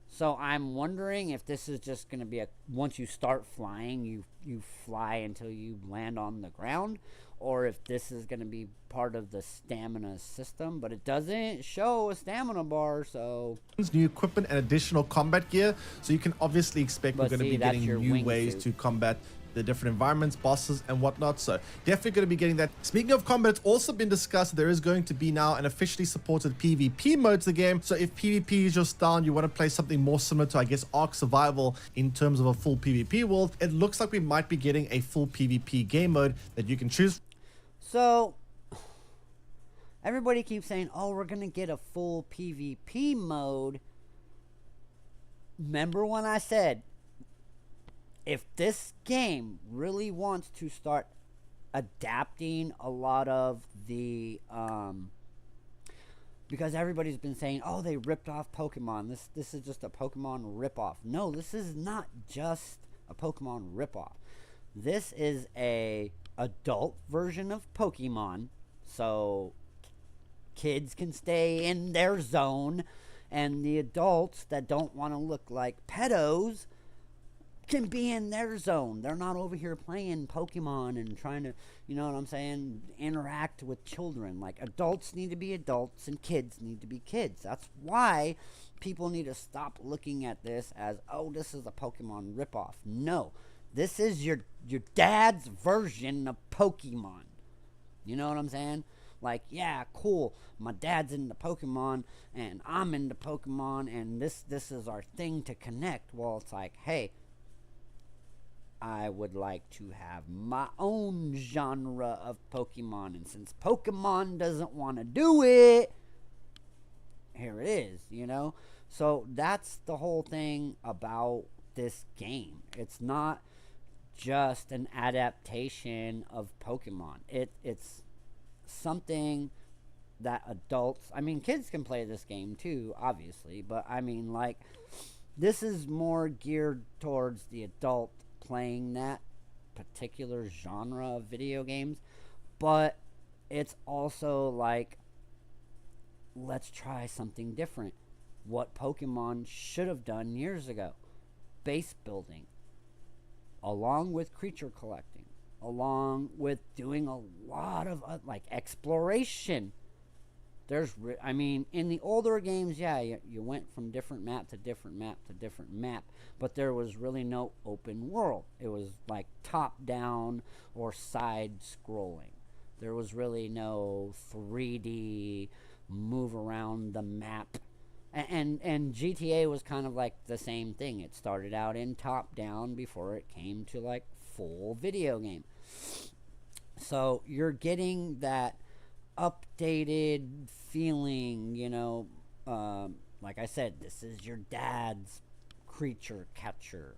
So I'm wondering if this is just going to be once you start flying, you fly until you land on the ground, or if this is going to be part of the stamina system. But it doesn't show a stamina bar, so new equipment and additional combat gear. So you can obviously expect we're going to be getting new ways to combat the different environments, bosses, and whatnot. So definitely going to be getting that. Speaking of combat, it's also been discussed there is going to be now an officially supported PvP mode to the game. So if PvP is your style and you want to play something more similar to, I guess, Ark Survival in terms of a full PvP world, it looks like we might be getting a full PvP game mode that you can choose. So everybody keeps saying, oh, we're going to get a full PvP mode. Remember when I said, if this game really wants to start adapting a lot of the because everybody's been saying, oh, they ripped off Pokemon, this is just a Pokemon ripoff. No, this is not just a Pokemon ripoff. This is a adult version of Pokemon, so kids can stay in their zone, and the adults that don't want to look like pedos can be in their zone. They're not over here playing Pokemon and trying to, you know what I'm saying, interact with children. Like, adults need to be adults and kids need to be kids. That's why people need to stop looking at this as, oh, this is a Pokemon ripoff. No, this is your dad's version of Pokemon. You know what I'm saying? Like, yeah, cool, my dad's into Pokemon and I'm into Pokemon and this is our thing to connect. Well, it's like, hey, I would like to have my own genre of Pokemon, and since Pokemon doesn't want to do it, here it is, you know? So that's the whole thing about this game. It's not just an adaptation of Pokemon. It's something that adults, I mean, kids can play this game too, obviously, but I mean, like, this is more geared towards the adult playing that particular genre of video games, but it's also like, let's try something different. What Pokemon should have done years ago: base building, along with creature collecting, along with doing a lot of like exploration. I mean, in the older games, yeah, you went from different map to different map to different map, but there was really no open world. It was like top down or side scrolling. There was really no 3D move around the map. And GTA was kind of like the same thing. It started out in top down before it came to like full video game. So you're getting that updated feeling, you know, like I said, this is your dad's creature catcher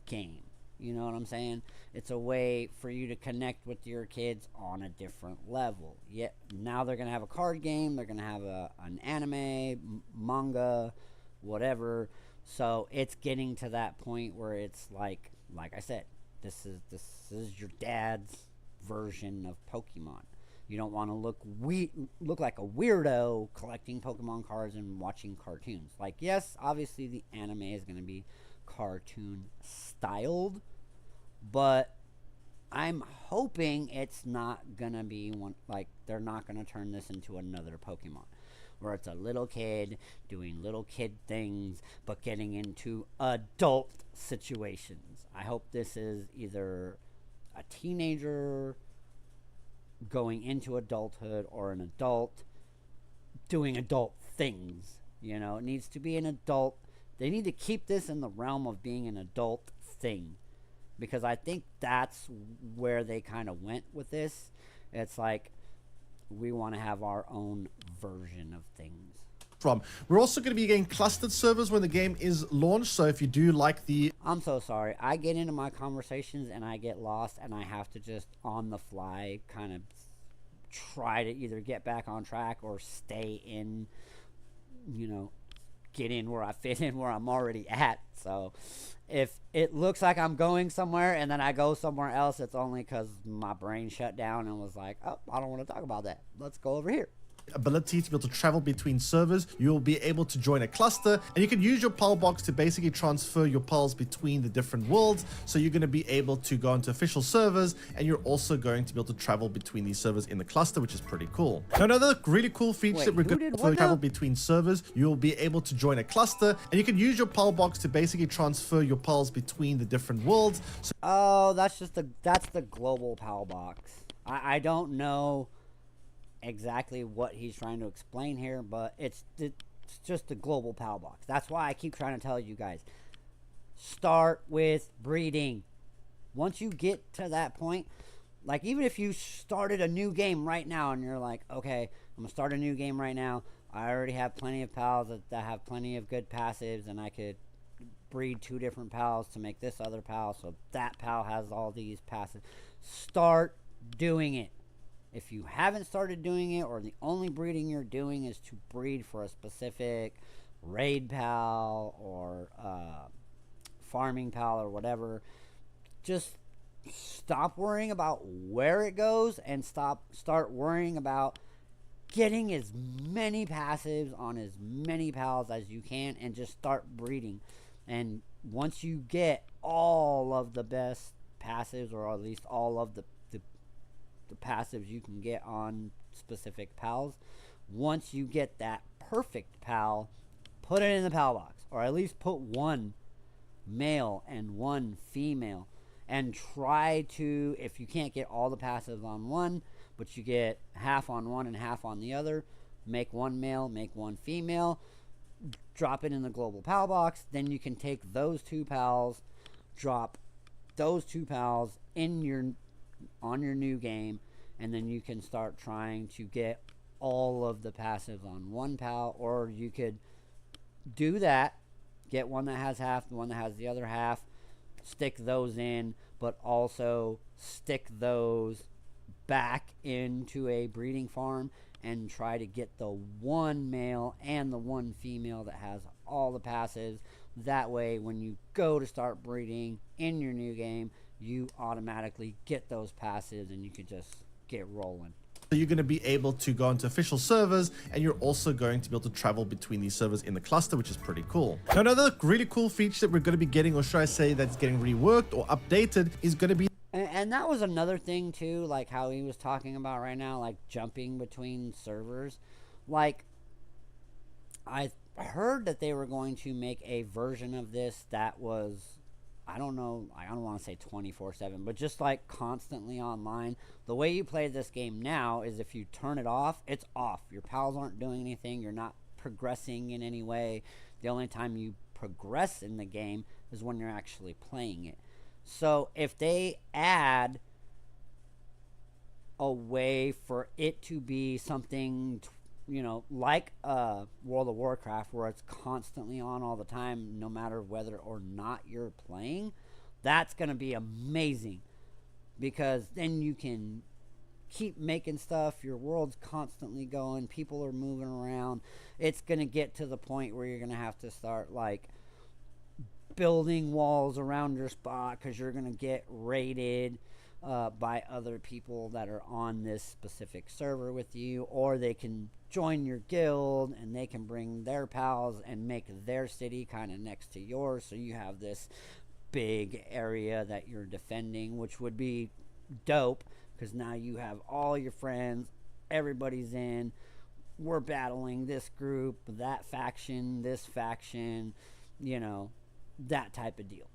game. You know what I'm saying? It's a way for you to connect with your kids on a different level. Yet now they're gonna have a card game, they're gonna have an anime, manga, whatever. So it's getting to that point where it's like I said, this is your dad's version of Pokemon. You don't want to look like a weirdo collecting Pokemon cards and watching cartoons. Like, yes, obviously the anime is going to be cartoon styled, but I'm hoping it's not going to be one, like, they're not going to turn this into another Pokemon where it's a little kid doing little kid things but getting into adult situations. I hope this is either a teenager going into adulthood or an adult doing adult things. You know, it needs to be an adult. They need to keep this in the realm of being an adult thing, because I think that's where they kind of went with this. It's like, we want to have our own version of things. From. We're also going to be getting clustered servers when the game is launched, so if you do like the... I'm so sorry. I get into my conversations and I get lost, and I have to just on the fly kind of try to either get back on track or stay in, you know, get in where I fit in where I'm already at. So if it looks like I'm going somewhere and then I go somewhere else, it's only because my brain shut down and was like, oh, I don't want to talk about that. Let's go over here. Ability to be able to travel between servers. You'll be able to join a cluster, and you can use your PAL box to basically transfer your PALs between the different worlds. So you're going to be able to go into official servers, and you're also going to be able to travel between these servers in the cluster, which is pretty cool. Now, another really cool feature that we're going to travel between servers. You'll be able to join a cluster, and you can use your PAL box to basically transfer your PALs between the different worlds. So oh, that's the global PAL box. I don't know exactly what he's trying to explain here, but it's just a global PAL box. That's why I keep trying to tell you guys, start with breeding. Once you get to that point, like, even if you started a new game right now and you're like, okay, I'm gonna start a new game right now, I already have plenty of pals that have plenty of good passives, and I could breed 2 different pals to make this other pal, so that pal has all these passives. Start doing it. If you haven't started doing it, or the only breeding you're doing is to breed for a specific raid pal or farming pal or whatever, just stop worrying about where it goes and start worrying about getting as many passives on as many pals as you can, and just start breeding. And once you get all of the best passives, or at least all of the passives you can get on specific pals, once you get that perfect pal, put it in the pal box, or at least put one male and one female, and try to, if you can't get all the passives on one, but you get half on one and half on the other, make one male, make one female, drop it in the global pal box. Then you can take those two pals, drop those two pals in your on your new game, and then you can start trying to get all of the passives on one pal. Or you could do that, get one that has half, the one that has the other half, stick those in, but also stick those back into a breeding farm and try to get the one male and the one female that has all the passives. That way, when you go to start breeding in your new game, you automatically get those passives and you can just get rolling. So you're going to be able to go into official servers, and you're also going to be able to travel between these servers in the cluster, which is pretty cool. Now, another really cool feature that we're going to be getting, or should I say that's getting reworked or updated, is going to be... And that was another thing too, like how he was talking about right now, like jumping between servers. Like, I heard that they were going to make a version of this that was, I don't know, I don't want to say 24/7, but just like constantly online. The way you play this game now is if you turn it off, it's off. Your pals aren't doing anything. You're not progressing in any way. The only time you progress in the game is when you're actually playing it. So if they add a way for it to be something, you know, like World of Warcraft, where it's constantly on all the time, no matter whether or not you're playing, that's going to be amazing. Because then you can keep making stuff, your world's constantly going, people are moving around. It's going to get to the point where you're going to have to start, like, building walls around your spot because you're going to get raided by other people that are on this specific server with you, or they can join your guild and they can bring their pals and make their city kind of next to yours, so you have this big area that you're defending, which would be dope because now you have all your friends, everybody's in, we're battling this group, that faction, this faction, you know, that type of deal.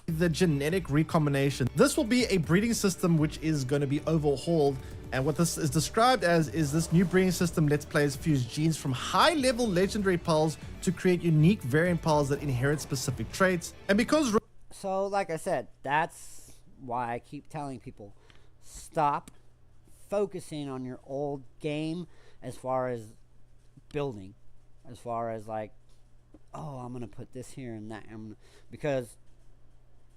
The genetic recombination. This will be a breeding system which is going to be overhauled, and what this is described as is this new breeding system lets players fuse genes from high-level legendary pals to create unique variant pals that inherit specific traits. And because... So, like I said, that's why I keep telling people, stop focusing on your old game as far as building, as far as like, oh, I'm going to put this here and that. Because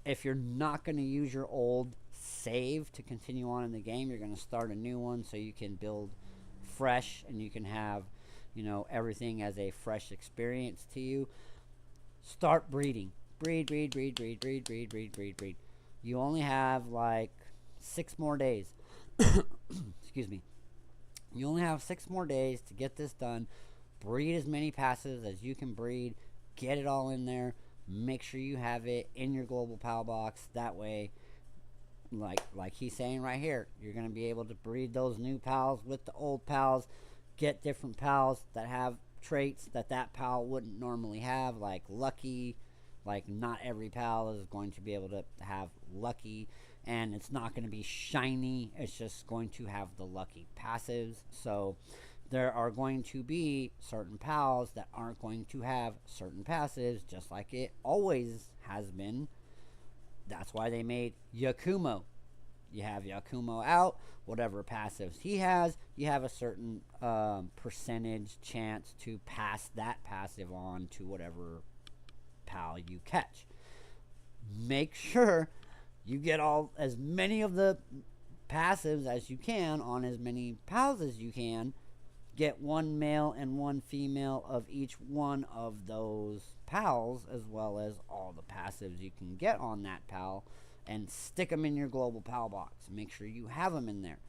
if you're not going to use your old save to continue on in the game, you're going to start a new one so you can build fresh and you can have, you know, everything as a fresh experience to you. Start breeding. Breed. You only have like 6 more days. Excuse me. You only have 6 more days to get this done. Breed as many passives as you can breed. Get it all in there. Make sure you have it in your global pal box. That way, like he's saying right here, you're going to be able to breed those new pals with the old pals. Get different pals that have traits that pal wouldn't normally have, like lucky. Like, not every pal is going to be able to have lucky, and it's not going to be shiny. It's just going to have the lucky passives. So there are going to be certain pals that aren't going to have certain passives, just like it always has been. That's why they made Yakumo. You have Yakumo out, whatever passives he has, you have a certain percentage chance to pass that passive on to whatever pal you catch. Make sure you get as many of the passives as you can on as many pals as you can. Get 1 male and 1 female of each one of those pals, as well as all the passives you can get on that pal, and stick them in your global pal box. Make sure you have them in there.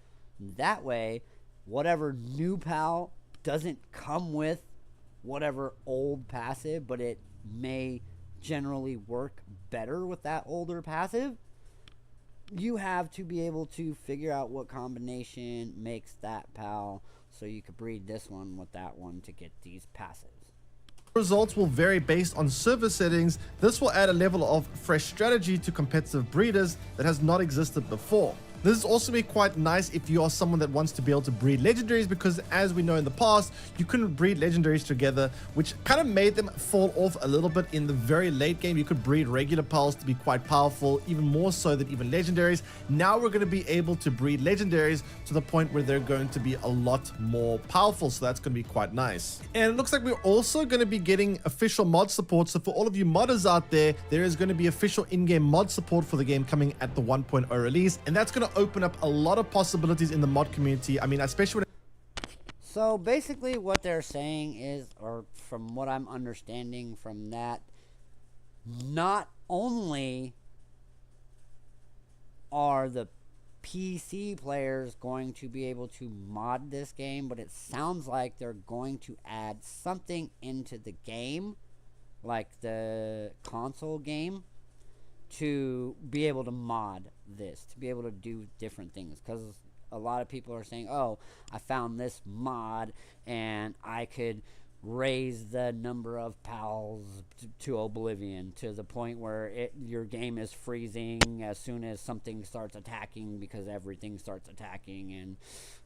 That way, whatever new pal doesn't come with whatever old passive, but it may generally work better with that older passive, you have to be able to figure out what combination makes that pal so you could breed this one with that one to get these passives. Results will vary based on server settings. This will add a level of fresh strategy to competitive breeders that has not existed before. This is also be quite nice if you are someone that wants to be able to breed legendaries, because as we know in the past, you couldn't breed legendaries together, which kind of made them fall off a little bit in the very late game. You could breed regular pals to be quite powerful, even more so than even legendaries. Now we're going to be able to breed legendaries to the point where they're going to be a lot more powerful, so that's going to be quite nice. And it looks like we're also going to be getting official mod support. So for all of you modders out there, there is going to be official in-game mod support for the game coming at the 1.0 release, and that's going to open up a lot of possibilities in the mod community. I mean, especially when So basically what they're saying is, or from what I'm understanding from that, not only are the PC players going to be able to mod this game, but it sounds like they're going to add something into the game, like the console game, to be able to mod this, to be able to do different things. Because a lot of people are saying, oh, I found this mod and I could raise the number of pals to oblivion, to the point where your game is freezing as soon as something starts attacking, because everything starts attacking, and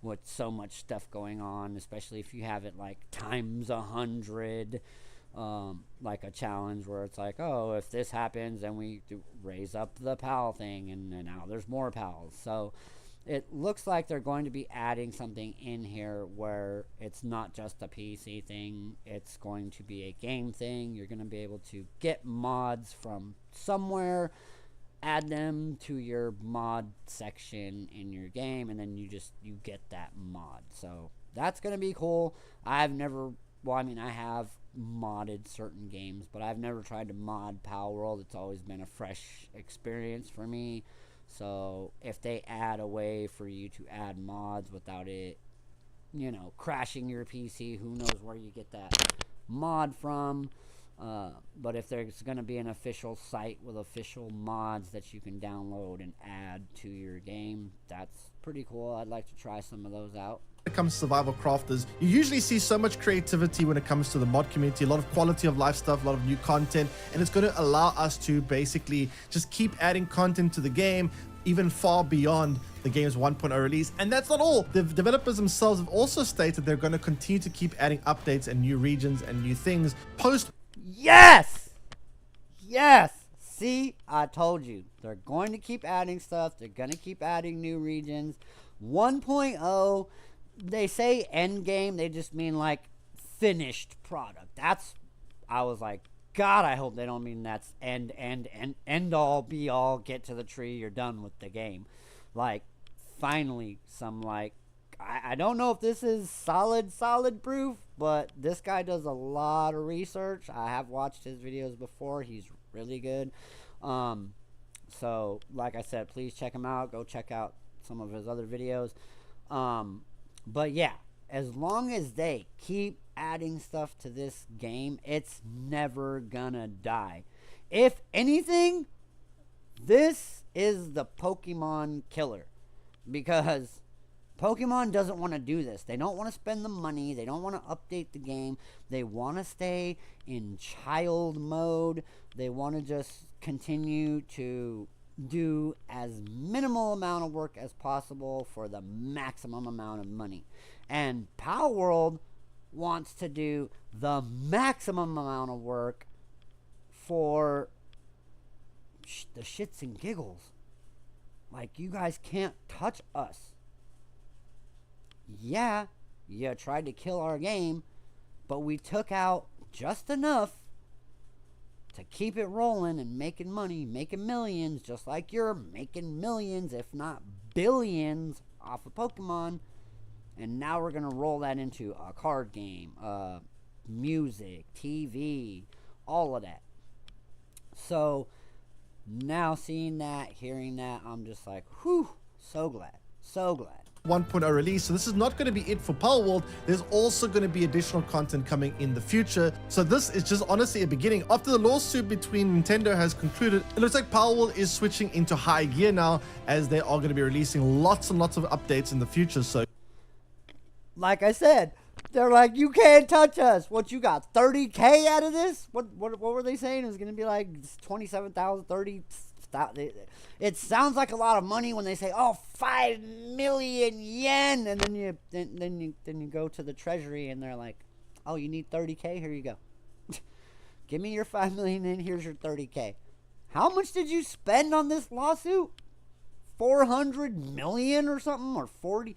with so much stuff going on, especially if you have it like times 100. Like a challenge where it's like, oh, if this happens, then we raise up the pal thing, and now there's more pals. So it looks like they're going to be adding something in here where it's not just a PC thing, it's going to be a game thing. You're going to be able to get mods from somewhere, add them to your mod section in your game, and then you get that mod. So that's going to be cool. I have modded certain games, but I've never tried to mod Palworld. It's always been a fresh experience for me. So if they add a way for you to add mods without it, crashing your PC, who knows where you get that mod from. But if there's going to be an official site with official mods that you can download and add to your game, that's pretty cool. I'd like to try some of those out. it comes to survival crafters, you usually see so much creativity when it comes to the mod community, a lot of quality of life stuff, a lot of new content, and it's going to allow us to basically just keep adding content to the game, even far beyond the game's 1.0 release. And that's not all. The developers themselves have also stated they're going to continue to keep adding updates and new regions and new things post. Yes! Yes! See, I told you. They're going to keep adding stuff. They're going to keep adding new regions. 1.0, they say end game. They just mean like finished product. I was like, God, I hope they don't mean that's end all, be all, get to the tree, you're done with the game. Like, finally, I don't know if this is solid proof, but this guy does a lot of research. I have watched his videos before. He's really good. So, like I said, please check him out. Go check out some of his other videos. But yeah, as long as they keep adding stuff to this game, it's never gonna die. If anything, this is the Pokemon killer, because Pokemon doesn't want to do this. They don't want to spend the money. They don't want to update the game. They want to stay in child mode. They want to just continue to do as minimal amount of work as possible for the maximum amount of money. And Palworld wants to do the maximum amount of work for the shits and giggles. Like, you guys can't touch us. Yeah, you tried to kill our game, but we took out just enough to keep it rolling and making money, making millions, just like you're making millions, if not billions, off of Pokemon. And now we're going to roll that into a card game, music, TV, all of that. So now seeing that, hearing that, I'm just like, whew, so glad, so glad. 1.0 release. So this is not going to be it for Palworld. There's also going to be additional content coming in the future. So this is just honestly a beginning. After the lawsuit between Nintendo has concluded, it looks like Palworld is switching into high gear now, as they are going to be releasing lots and lots of updates in the future. So like I said, they're like, you can't touch us. What, you got 30K out of this? What were they saying? It was going to be like 27,000, 30. It sounds like a lot of money when they say, "Oh, 5 million yen," and then you go to the treasury and they're like, "Oh, you need 30K? Here you go. Give me your 5 million and here's your 30K." How much did you spend on this lawsuit? 400 million or something, or 40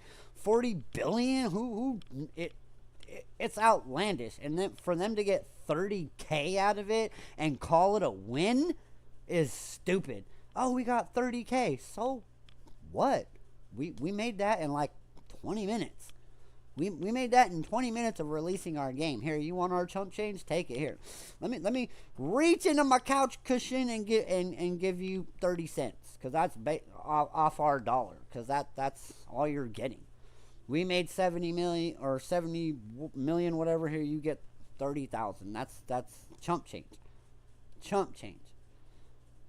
billion? It's outlandish. And then for them to get 30K out of it and call it a win is stupid. Oh, we got 30K. So what? We made that in like 20 minutes. We made that in 20 minutes of releasing our game. Here, you want our chump change? Take it here. Let me reach into my couch cushion and give you 30 cents, cuz that's off our dollar, cuz that's all you're getting. We made 70 million or 70 million whatever. Here, you get 30,000. That's chump change. Chump change.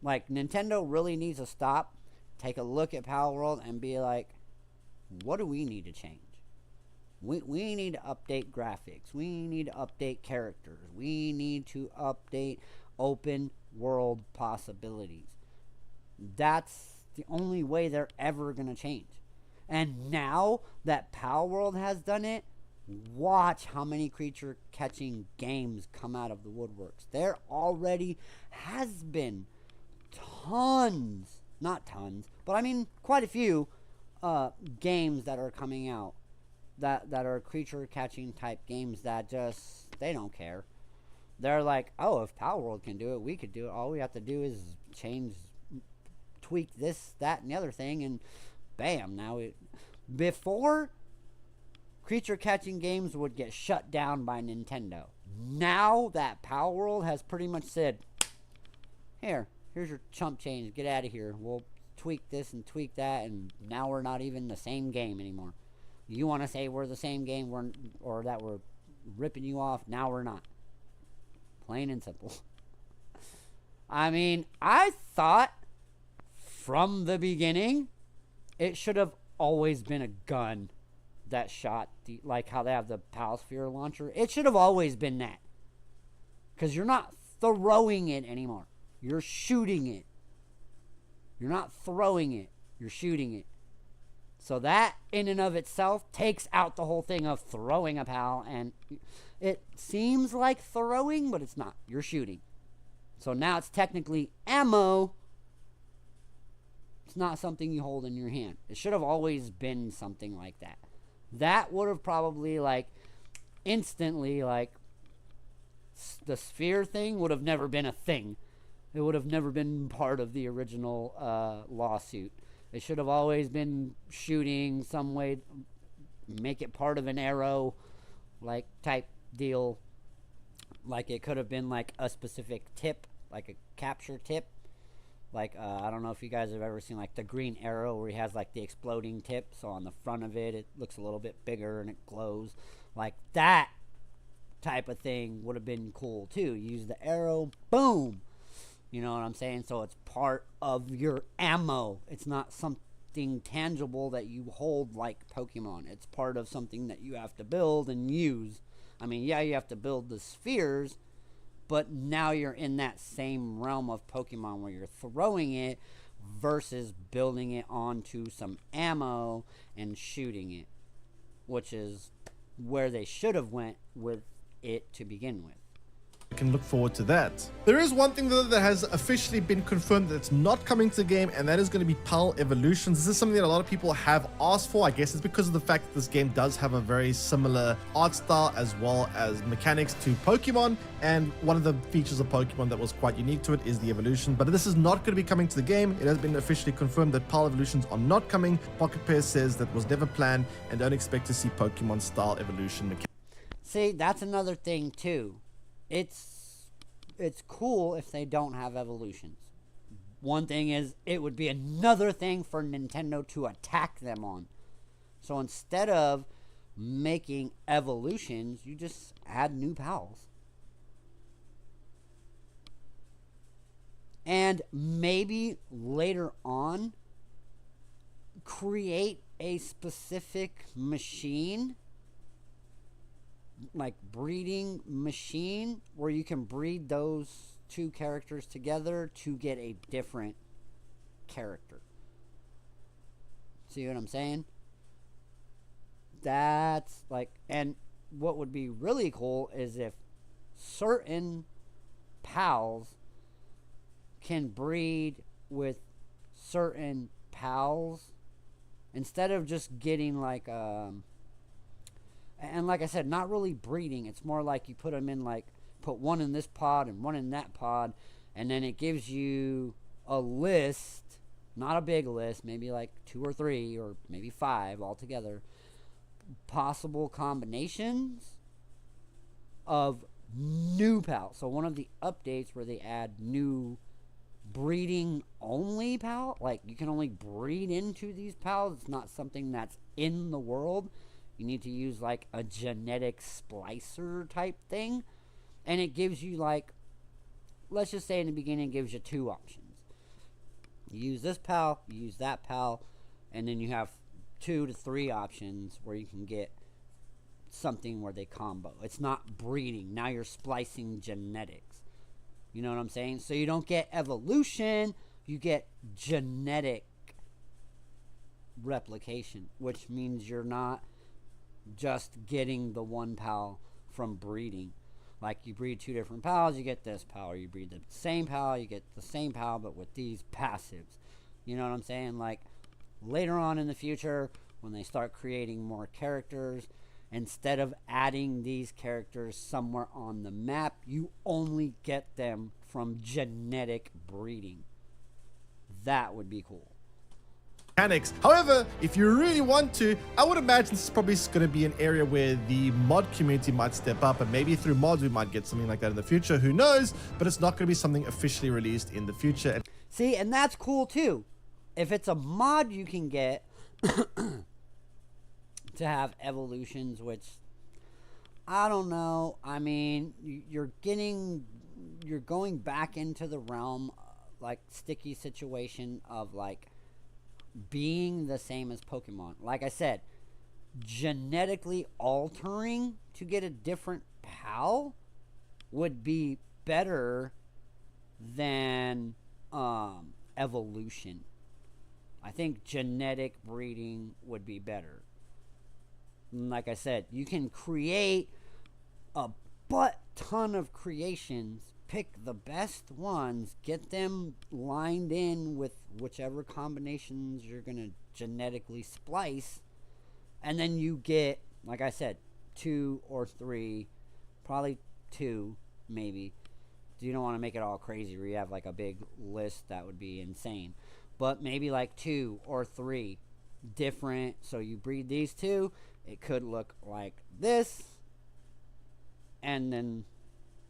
Like, Nintendo really needs to stop, take a look at Palworld, and be like, what do we need to change? We need to update graphics. We need to update characters. We need to update open world possibilities. That's the only way they're ever going to change. And now that Palworld has done it, watch how many creature catching games come out of the woodworks. There already has been tons, not tons, but I mean quite a few games that are coming out that are creature catching type games that just, they don't care. They're like, oh, if Palworld can do it, we could do it. All we have to do is tweak this, that, and the other thing, and bam, now before, creature catching games would get shut down by Nintendo. Now that Palworld has pretty much said, here's your chump change, get out of here. We'll tweak this and tweak that, and now we're not even the same game anymore. You want to say we're the same game, or that we're ripping you off, now we're not. Plain and simple. I mean, I thought from the beginning it should have always been a gun that shot like how they have the Palsphere launcher. It should have always been that, because you're not throwing it anymore. You're shooting it. You're not throwing it. You're shooting it. So that in and of itself takes out the whole thing of throwing a PAL, and it seems like throwing, but it's not. You're shooting. So now it's technically ammo. It's not something you hold in your hand. It should have always been something like that. That would have probably, like, instantly, like, the sphere thing would have never been a thing. It would have never been part of the original lawsuit. It should have always been shooting some way, make it part of an arrow, like, type deal. Like, it could have been, like, a specific tip, like a capture tip. Like, I don't know if you guys have ever seen, like, the green arrow where he has, like, the exploding tip. So on the front of it, it looks a little bit bigger and it glows. Like, that type of thing would have been cool, too. Use the arrow, boom. You know what I'm saying? So it's part of your ammo. It's not something tangible that you hold like Pokemon. It's part of something that you have to build and use. I mean, yeah, you have to build the spheres, but now you're in that same realm of Pokemon where you're throwing it versus building it onto some ammo and shooting it, which is where they should have went with it to begin with. Can look forward to that. There is one thing though that has officially been confirmed that it's not coming to the game, and that is going to be PAL Evolutions. This is something that a lot of people have asked for. I guess it's because of the fact that this game does have a very similar art style as well as mechanics to Pokemon, and one of the features of Pokemon that was quite unique to it is the evolution. But this is not going to be coming to the game. It has been officially confirmed that PAL Evolutions are not coming. Pocket Pair says that was never planned, and don't expect to see Pokemon style evolution mechanics. See, that's another thing too. It's cool if they don't have evolutions. One thing is, it would be another thing for Nintendo to attack them on. So instead of making evolutions, you just add new pals. And maybe later on, create a specific machine, like breeding machine, where you can breed those two characters together to get a different character. See what I'm saying? That's like, and what would be really cool is if certain pals can breed with certain pals instead of just getting like and like I said, not really breeding. It's more like you put them in, like, put one in this pod and one in that pod, and then it gives you a list, not a big list, maybe like 2 or 3 or maybe 5 altogether, possible combinations of new pals. So one of the updates where they add new breeding only pal, like you can only breed into these pals. It's not something that's in the world. You need to use like a genetic splicer type thing, and it gives you, like, let's just say in the beginning, it gives you 2 options. You use this pal, you use that pal, and then you have 2 to 3 options where you can get something where they combo. It's not breeding. Now you're splicing genetics. You know what I'm saying? So you don't get evolution, you get genetic replication, which means you're not just getting the one pal from breeding. Like, you breed 2 different pals, you get this pal, or you breed the same pal, you get the same pal, but with these passives. You know what I'm saying? Like, later on in the future, when they start creating more characters, instead of adding these characters somewhere on the map, you only get them from genetic breeding. That would be cool. Mechanics. However, if you really want to, I would imagine this is probably going to be an area where the mod community might step up, and maybe through mods we might get something like that in the future. Who knows? But it's not going to be something officially released in the future. See, and that's cool too. If it's a mod you can get to have evolutions, which I don't know. I mean, you're going back into the realm, like, sticky situation of like being the same as Pokemon. Like I said, genetically altering to get a different pal would be better than evolution. I think genetic breeding would be better. Like I said, you can create a butt ton of creations, pick the best ones, get them lined in with whichever combinations you're going to genetically splice, and then you get, like I said, 2 or 3, probably 2 maybe. You don't want to make it all crazy where you have like a big list. That would be insane. But maybe like 2 or 3 different, so you breed these 2, it could look like this, and then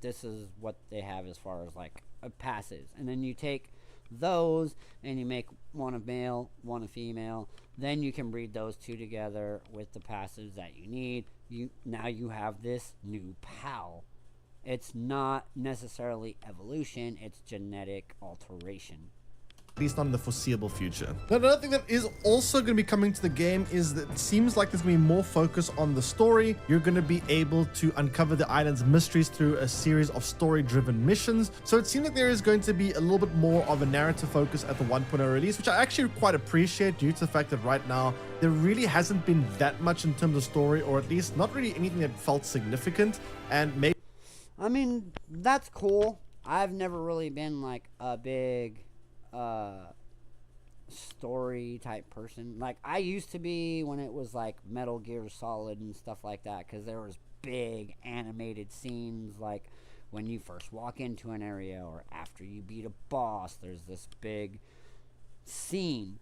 this is what they have as far as like passives. And then you take those and you make one a male, one a female. Then you can breed those 2 together with the passives that you need. Now you have this new pal. It's not necessarily evolution, it's genetic alteration. At least not in the foreseeable future. Now, another thing that is also going to be coming to the game is that it seems like there's going to be more focus on the story. You're going to be able to uncover the island's mysteries through a series of story-driven missions. So it seems like there is going to be a little bit more of a narrative focus at the 1.0 release, which I actually quite appreciate due to the fact that right now there really hasn't been that much in terms of story, or at least not really anything that felt significant. And maybe, I mean, that's cool. I've never really been like a big story type person. Like, I used to be when it was like Metal Gear Solid and stuff like that, because there was big animated scenes, like when you first walk into an area or after you beat a boss, there's this big scene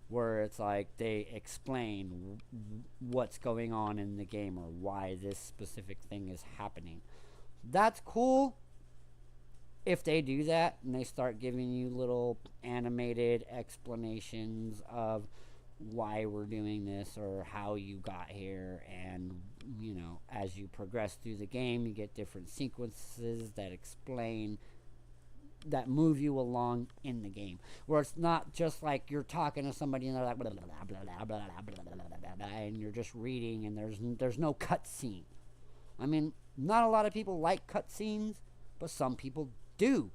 where it's like they explain what's going on in the game or why this specific thing is happening. That's cool if they do that and they start giving you little animated explanations of why we're doing this or how you got here. And you know, as you progress through the game, you get different sequences that explain, that move you along in the game, where it's not just like you're talking to somebody and they're like blah, blah, blah, blah, blah, blah, blah, blah, blah, and you're just reading and there's no cutscene. I mean, not a lot of people like cutscenes, but some people do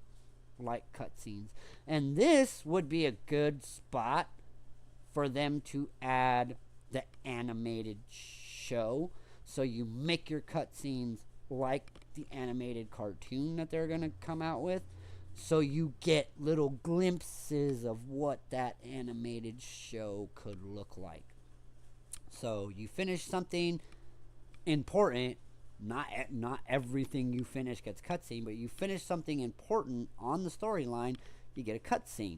like cutscenes, and this would be a good spot for them to add the animated show. So you make your cutscenes like the animated cartoon that they're gonna come out with, so you get little glimpses of what that animated show could look like. So you finish something important, not everything you finish gets cutscene, but you finish something important on the storyline, you get a cutscene.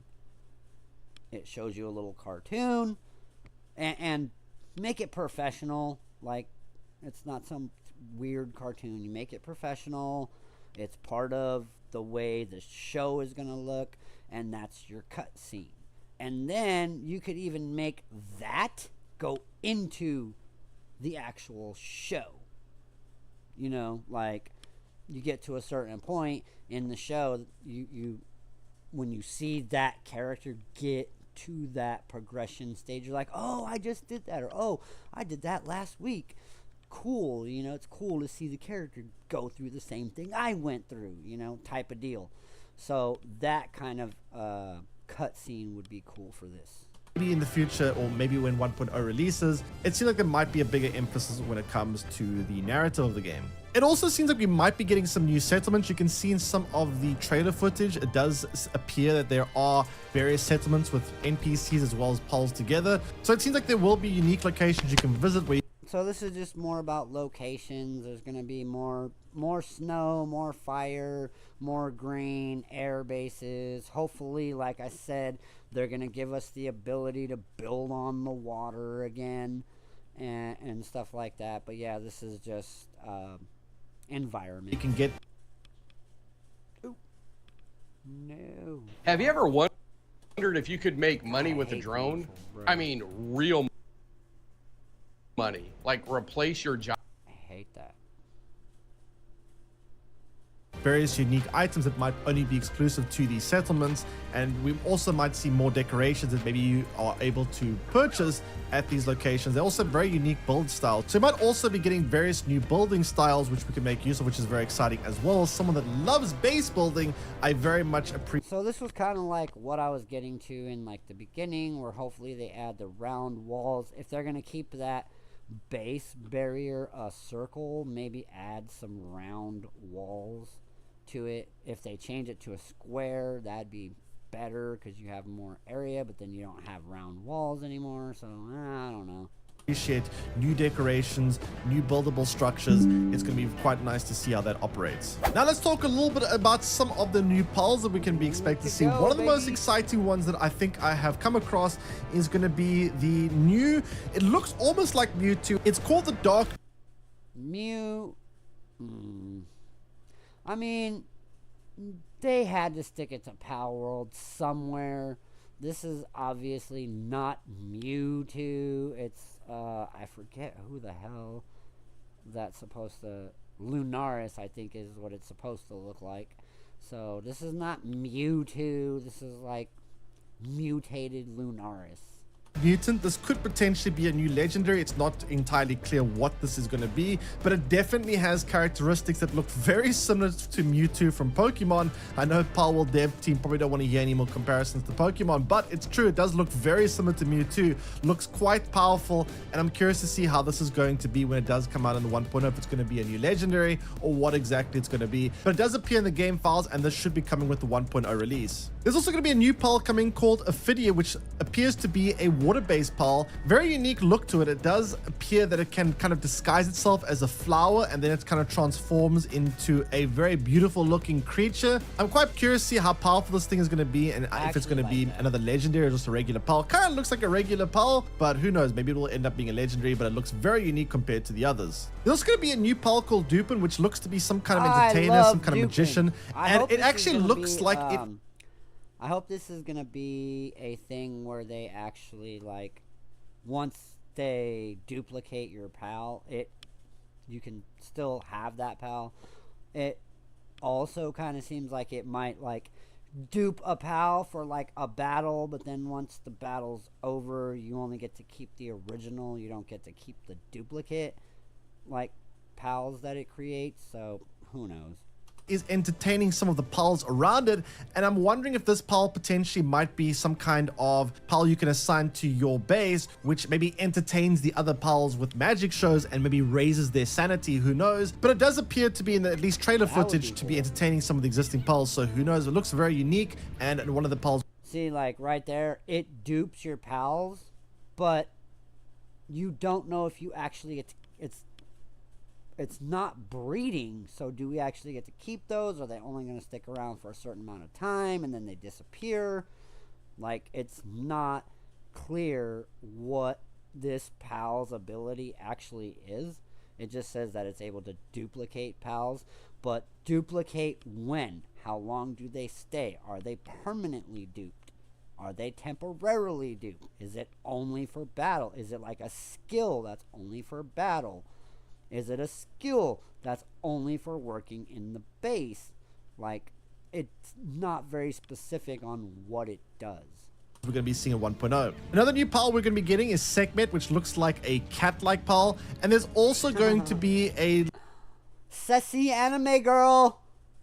It shows you a little cartoon, and make it professional. Like, it's not some weird cartoon. You make it professional. It's part of the way the show is going to look, and that's your cutscene. And then you could even make that go into the actual show. You know, like, you get to a certain point in the show, you when you see that character get to that progression stage, you're like, oh, I just did that, or oh, I did that last week. Cool, you know, it's cool to see the character go through the same thing I went through, you know, type of deal. So that kind of cutscene would be cool for this. Maybe in the future, or maybe when 1.0 releases, it seems like there might be a bigger emphasis when it comes to the narrative of the game. It also seems like we might be getting some new settlements. You can see in some of the trailer footage, it does appear that there are various settlements with NPCs as well as pals together. So it seems like there will be unique locations you can visit where So this is just more about locations. There's going to be more snow, more fire, more green, air bases. Hopefully, like I said, they're going to give us the ability to build on the water again and stuff like that. But yeah, this is just environment. you can get. Ooh. No. Have you ever wondered if you could make money with a drone? I mean, real money. Like, replace your job. I hate that. Various unique items that might only be exclusive to these settlements, and we also might see more decorations that maybe you are able to purchase at these locations. They're also very unique build styles, so you might also be getting various new building styles which we can make use of, which is very exciting as well. As someone that loves base building, I very much appreciate. So this was kind of like what I was getting to in like the beginning, where hopefully they add the round walls. If they're going to keep that base barrier a circle, maybe add some round walls to it. If they change it to a square, that'd be better because you have more area, but then you don't have round walls anymore. So I don't know. Appreciate new decorations, new buildable structures. It's going to be quite nice to see how that operates. Now let's talk a little bit about some of the new pals that we can be expected to see. One of the most exciting ones that I think I have come across is going to be the new, it looks almost like Mewtwo. It's called the Dark Mew. I mean, they had to stick it to Palworld somewhere. This is obviously not Mewtwo. It's I forget who the hell that's supposed to. Lunaris, I think, is what it's supposed to look like. So this is not Mewtwo. This is like mutated Lunaris. Mutant. This could potentially be a new legendary. It's not entirely clear what this is going to be, but it definitely has characteristics that look very similar to Mewtwo from Pokemon. I know Palworld dev team probably don't want to hear any more comparisons to Pokemon, but it's true. It does look very similar to Mewtwo. Looks quite powerful, and I'm curious to see how this is going to be when it does come out in the 1.0, if it's going to be a new legendary or what exactly it's going to be. But it does appear in the game files, and this should be coming with the 1.0 release. There's also going to be a new pal coming called Ophidia, which appears to be a water-based pal. Very unique look to it. It does appear that it can kind of disguise itself as a flower, and then it kind of transforms into a very beautiful looking creature. I'm quite curious to see how powerful this thing is going to be, and if it's going to be another legendary or just a regular pal. Kind of looks like a regular pal, but who knows, maybe it will end up being a legendary, but it looks very unique compared to the others. There's also going to be a new pal called Dupin, which looks to be some kind of entertainer, some kind of magician, and it actually looks like I hope this is gonna be a thing where they actually like once they duplicate your pal, you can still have that pal. It also kind of seems like it might like dupe a pal for like a battle, but then once the battle's over, you only get to keep the original. You don't get to keep the duplicate like pals that it creates. So who knows? Is entertaining some of the pals around it, and I'm wondering if this pal potentially might be some kind of pal you can assign to your base, which maybe entertains the other pals with magic shows and maybe raises their sanity. Who knows? But it does appear to be in the at least trailer footage to be entertaining some of the existing pals, so who knows? It looks very unique, and one of the pals, see, like right there, it dupes your pals, but you don't know if you actually it's not breeding. So do we actually get to keep those? Are they only going to stick around for a certain amount of time and then they disappear? Like, it's not clear what this pal's ability actually is. It just says that it's able to duplicate pals, but duplicate when? How long do they stay? Are they permanently duped? Are they temporarily duped? Is it only for battle? Is it like a skill that's only for battle? Is it a skill that's only for working in the base? Like, it's not very specific on what it does. we're going to be seeing a 1.0. Another new pal we're going to be getting is Sekhmet, which looks like a cat-like pal. And there's also going to be a Sassy anime girl.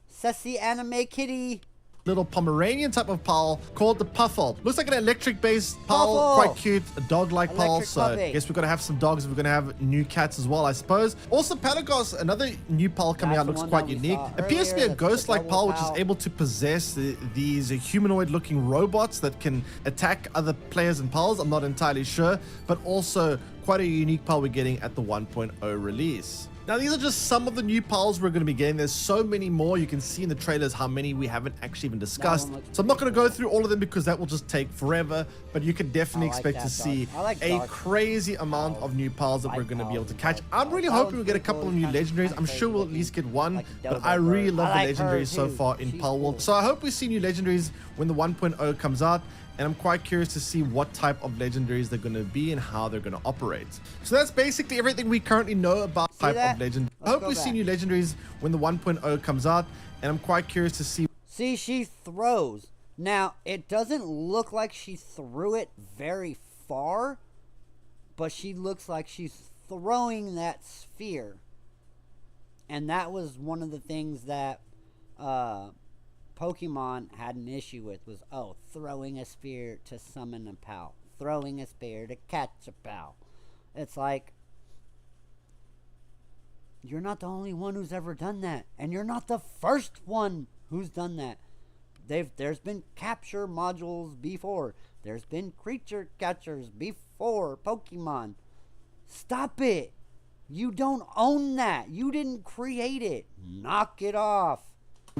Sassy anime kitty. little Pomeranian type of pal called the Puffle. Looks like an electric-based pal, Puffle. quite cute, a dog-like pal. Electric So puppy. I guess we're gonna have some dogs. We're gonna have new cats as well, I suppose. Also, Pelagos, another new pal coming That's out, the looks one quite that we unique. saw Appears to be earlier. a That's the ghost-like double pal, which is pal. able to possess these humanoid-looking robots that can attack other players and pals. I'm not entirely sure, but also quite a unique pal we're getting at the 1.0 release. Now, these are just some of the new pals we're going to be getting. There's so many more. You can see in the trailers how many we haven't actually even discussed. So I'm not going to go through all of them because that will just take forever. But you can definitely expect to see a crazy amount of new pals that we're going to be able to catch. I'm really hoping we get a couple of new legendaries. I'm sure we'll at least get one. But I really love the legendaries so far in Palworld. So I hope we see new legendaries when the 1.0 comes out. And I'm quite curious to see what type of legendaries they're going to be and how they're going to operate. So that's basically everything we currently know about type of legend. I hope we see new legendaries when the 1.0 comes out. And I'm quite curious to see. See, she throws. Now, it doesn't look like she threw it very far, but she looks like she's throwing that sphere. And that was one of the things that Pokemon had an issue with, was throwing a spear to summon a pal, throwing a spear to catch a pal. It's like, you're not the only one who's ever done that, and you're not the first one who's done that. There's been capture modules before. There's been creature catchers before Pokemon. Stop it. You don't own that. You didn't create it. Knock it off.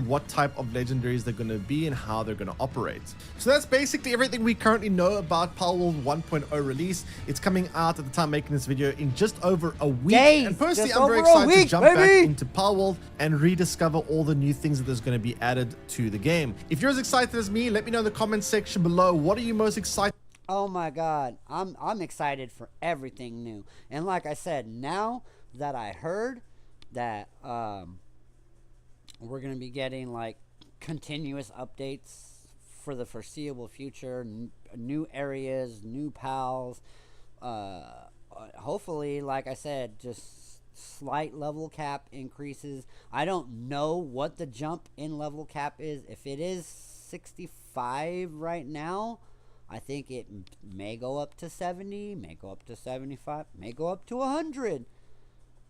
What type of legendaries they're going to be and how they're going to operate. So that's basically everything we currently know about Palworld 1.0 release. It's coming out at the time making this video in just over a week. And personally, I'm very excited to jump back into Palworld and rediscover all the new things that there's going to be added to the game. If you're as excited as me, let me know in the comment section below. What are you most excited? Oh my god, I'm excited for everything new. And like I said, now that I heard that we're going to be getting like continuous updates for the foreseeable future, new areas, new pals, hopefully, like I said, just slight level cap increases. I don't know what the jump in level cap is. If it is 65 right now, I think it may go up to 70, may go up to 75, may go up to 100.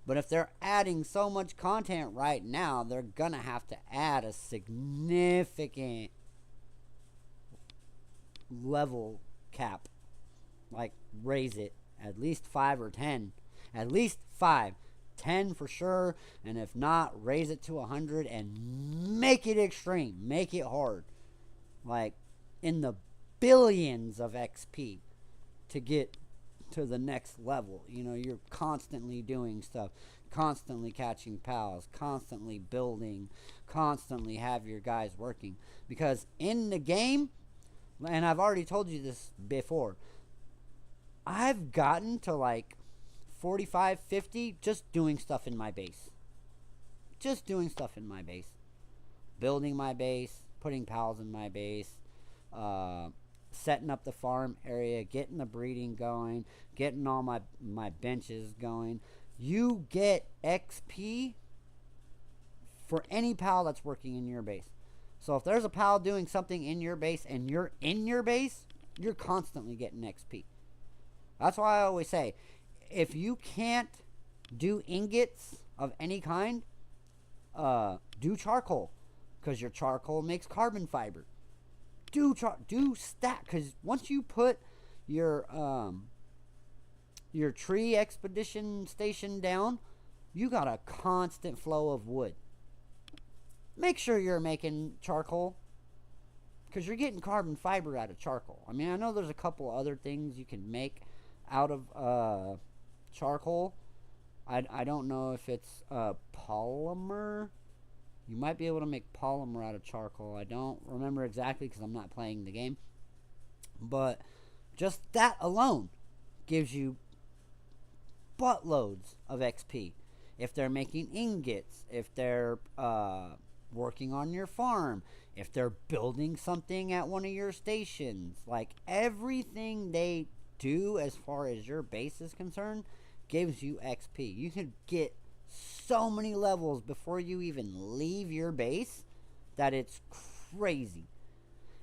But if they're adding so much content right now, they're going to have to add a significant level cap. Like, raise it at least 5 or 10. At least 5. 10 for sure. And if not, raise it to 100 and make it extreme. Make it hard. Like, in the billions of XP to get to the next level. You know, you're constantly doing stuff, constantly catching pals, constantly building, constantly have your guys working. Because in the game, and I've already told you this before, I've gotten to like 45, 50 just doing stuff in my base. Just doing stuff in my base. Building my base, putting pals in my base, setting up the farm area, getting the breeding going, getting all my benches going. You get XP for any pal that's working in your base. So if there's a pal doing something in your base and you're in your base, you're constantly getting XP. That's why I always say, if you can't do ingots of any kind, do charcoal, because your charcoal makes carbon fiber. Do stack, because once you put your tree expedition station down, you got a constant flow of wood. Make sure you're making charcoal, because you're getting carbon fiber out of charcoal. I mean, I know there's a couple other things you can make out of charcoal. I don't know if it's polymer. You might be able to make polymer out of charcoal. I don't remember exactly because I'm not playing the game. But just that alone gives you buttloads of XP. If they're making ingots, if they're working on your farm, if they're building something at one of your stations, like everything they do as far as your base is concerned gives you XP. You could get so many levels before you even leave your base that it's crazy.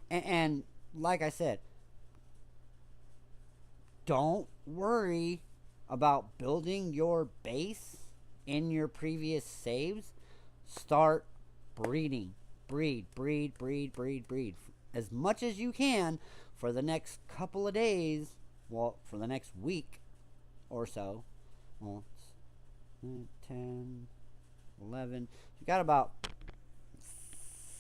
And like I said, don't worry about building your base in your previous saves. Start breeding. Breed as much as you can for the next couple of days. Well, for the next week or so. Well, 10, 11. You got about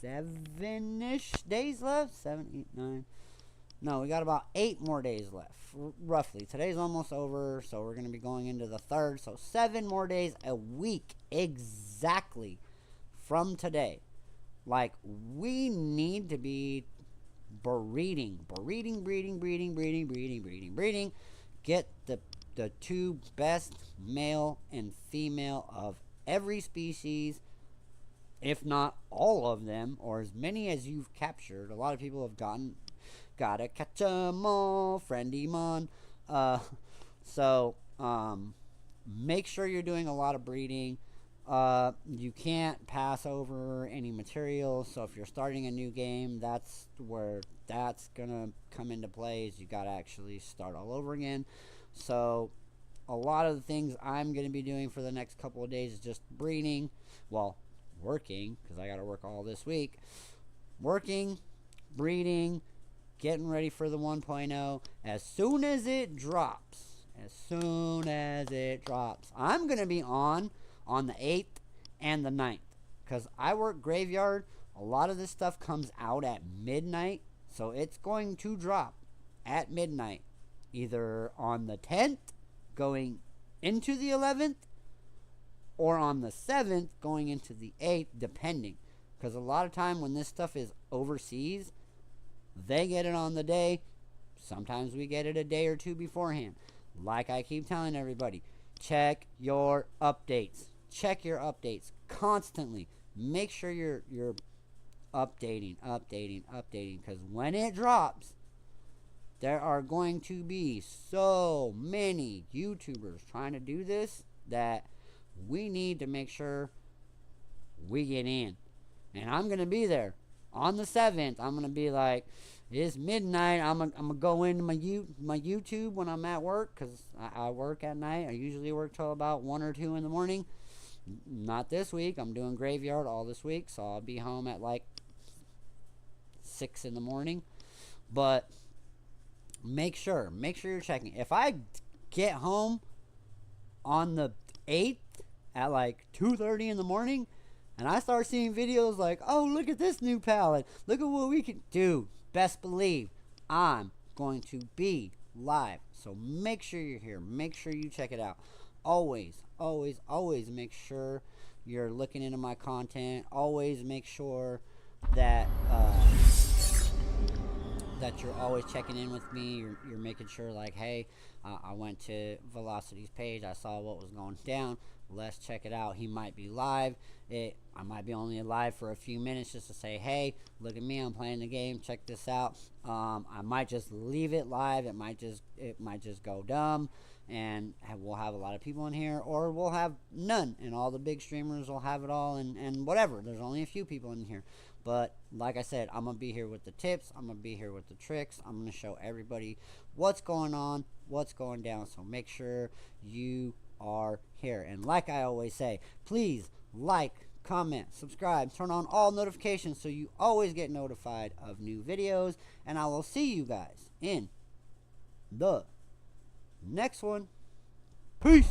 7-ish days left. 7, 8, 9. No, we got about 8 more days left, roughly. Today's almost over, so we're going to be going into the 3rd. So 7 more days, a week exactly from today. Like, we need to be breeding. Get the 2 best male and female of every species, if not all of them, or as many as you've captured. A lot of people have gotta catch 'em all, friendy mon. So make sure you're doing a lot of breeding. You can't pass over any materials, so if you're starting a new game, that's where that's gonna come into play, is you gotta actually start all over again. So a lot of the things I'm gonna be doing for the next couple of days is just breeding, well, working, because I gotta work all this week, working, breeding, getting ready for the 1.0. As soon as it drops, I'm gonna be on the 8th and the 9th, because I work graveyard. A lot of this stuff comes out at midnight, so it's going to drop at midnight, either on the 10th going into the 11th, or on the 7th going into the 8th, depending, because a lot of time when this stuff is overseas, they get it on the day. Sometimes we get it a day or two beforehand. Like I keep telling everybody, check your updates. Check your updates constantly. Make sure you're updating, because when it drops, there are going to be so many YouTubers trying to do this that we need to make sure we get in. And I'm going to be there on the 7th. I'm going to be like, it's midnight. I'm gonna go into my YouTube when I'm at work, because I work at night. I usually work till about 1 or 2 in the morning. Not this week. I'm doing graveyard all this week, so I'll be home at like 6 in the morning. But make sure you're checking. If I get home on the 8th at like 2:30 in the morning, and I start seeing videos like, oh, look at this new palette, look at what we can do, best believe I'm going to be live. So make sure you're here. Make sure you check it out. Always make sure you're looking into my content. Always make sure that that you're always checking in with me. You're making sure, like, hey, I went to Velocity's page. I saw what was going down. Let's check it out. He might be live. I might be only live for a few minutes just to say, hey, look at me. I'm playing the game. Check this out. I might just leave it live. It might just go dumb, and we'll have a lot of people in here, or we'll have none, and all the big streamers will have it all, and whatever. There's only a few people in here. But like I said, I'm going to be here with the tips. I'm going to be here with the tricks. I'm going to show everybody what's going on, what's going down. So make sure you are here. And like I always say, please like, comment, subscribe, turn on all notifications so you always get notified of new videos. And I will see you guys in the next one. Peace.